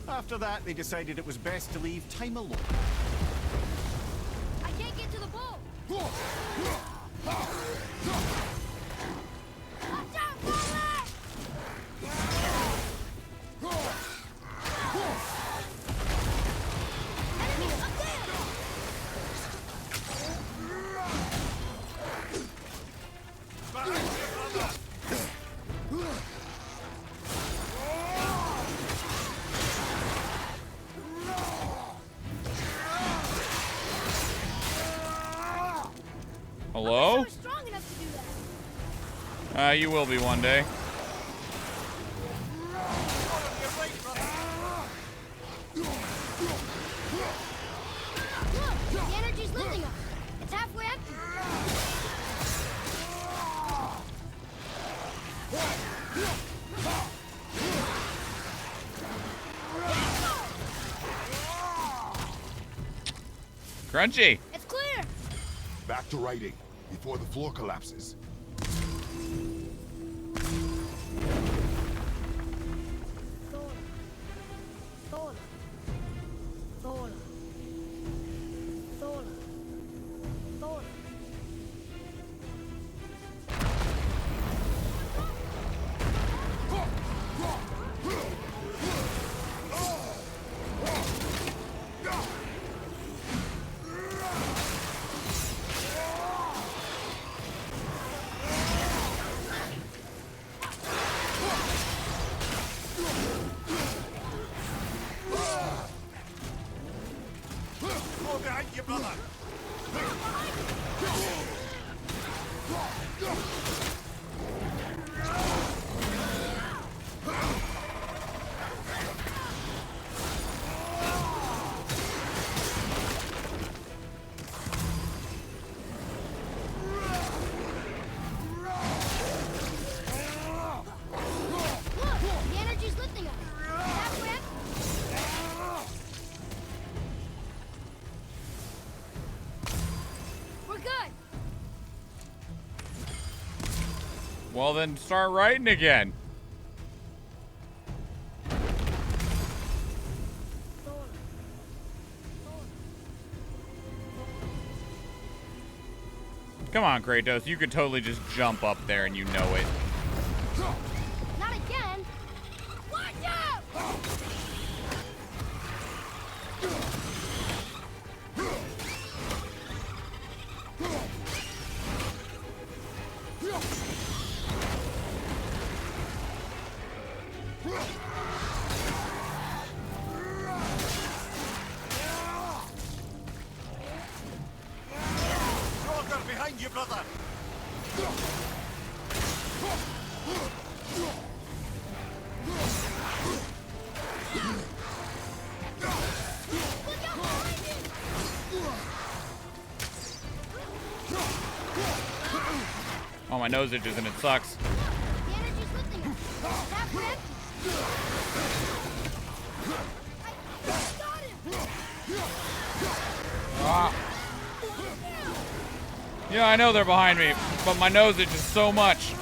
After that, they decided it was best to leave time alone. I can't get to the boat. Hello? Strong enough to do that. You will be one day. Look, the energy's lifting us. It's halfway empty. Crunchy. It's clear. Back to writing, before the floor collapses. Thola. Thola. Thola. Thola. Well, then start writing again. Come on, Kratos. You could totally just jump up there and you know it. Not again! Watch out! Roger, behind you, brother! Oh, my nose itches and it sucks. The energy's lifting us. Tap for empty. I got him! Ah. Yeah, I know they're behind me, but my nose itches so much.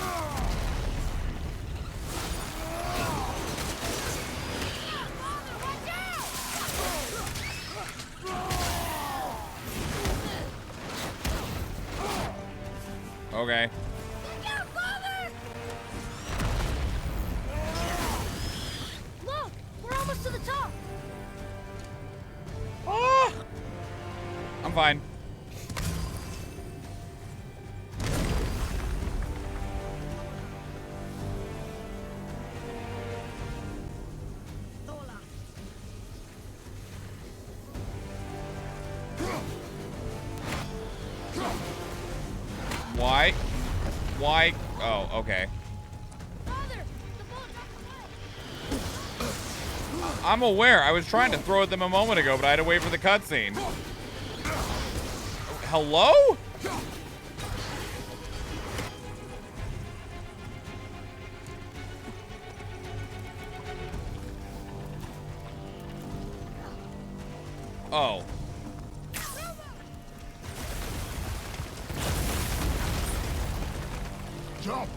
Okay. Look! We're almost to the top! Ah! I'm fine. Why? Why? Oh, okay. I'm aware. I was trying to throw at them a moment ago, but I had to wait for the cutscene. Hello? Oh. Jump!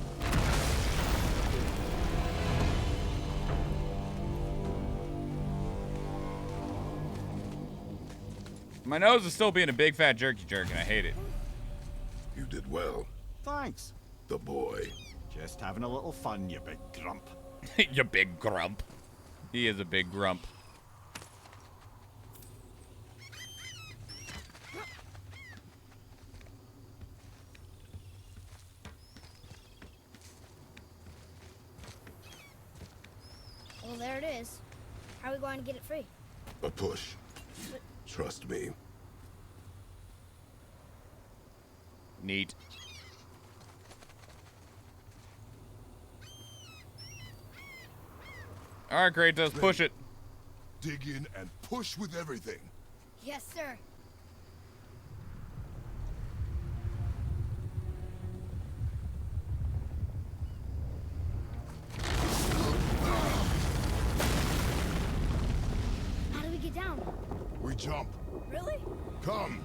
My nose is still being a big fat jerky jerk, and I hate it. You did well. Thanks. The boy. Just having a little fun, you big grump. You big grump. He is a big grump. Well, there it is. How are we going to get it free? A push. Trust me. Neat. All right, Kratos, push it. Dig in and push with everything. Yes, sir. How do we get down? We jump. Really? Come.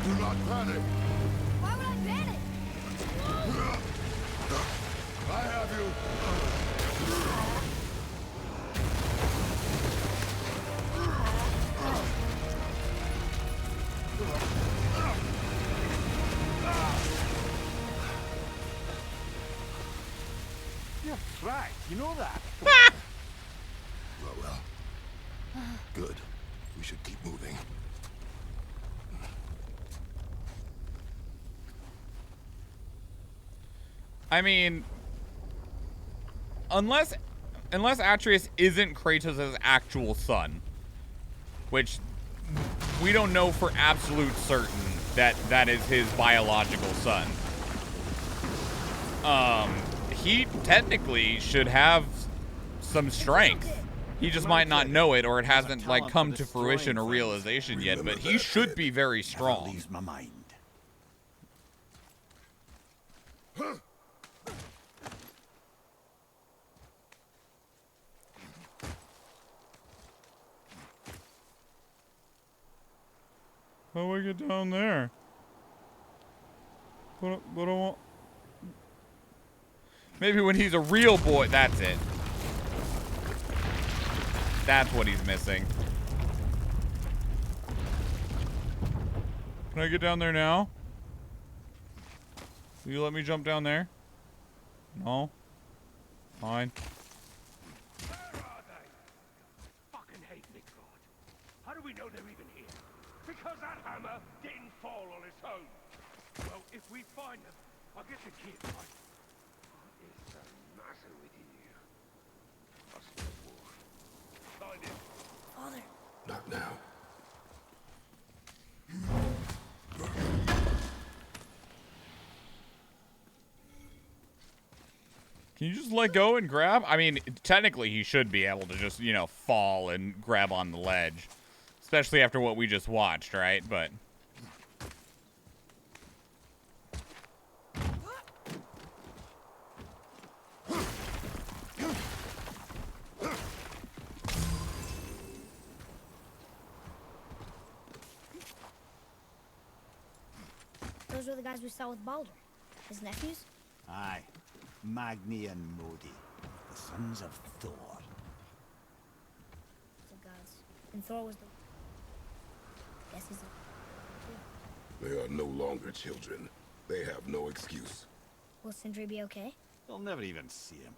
Do not panic. Why would I panic? I have you. You're right, you know that. Well. Good. We should keep moving. I mean, unless Atreus isn't Kratos' actual son, which we don't know for absolute certain that is his biological son. He technically should have some strength. He just might not know it, or it hasn't like come to fruition or realization yet, but he should be very strong. Leaves my mind. How do I get down there? But I want... Maybe when he's a real boy, that's it. That's what he's missing. Can I get down there now? Will you let me jump down there? No? Fine. Where are they? Fucking hate MacLeod. How do we know they're even here? Because that hammer didn't fall on its own. Well, if we find them, I'll get the kid, right? What is the matter with you? Hostile wolf. Find him. Father. Not now. Can you just let go and grab? I mean, technically he should be able to just, you know, fall and grab on the ledge. Especially after what we just watched, right? But... Those were the guys we saw with Baldur. His nephews? Aye. Magni and Modi. The sons of Thor. The gods. And Thor was the... Guess he's a... They are no longer children. They have no excuse. Will Sindri be okay? They'll never even see him.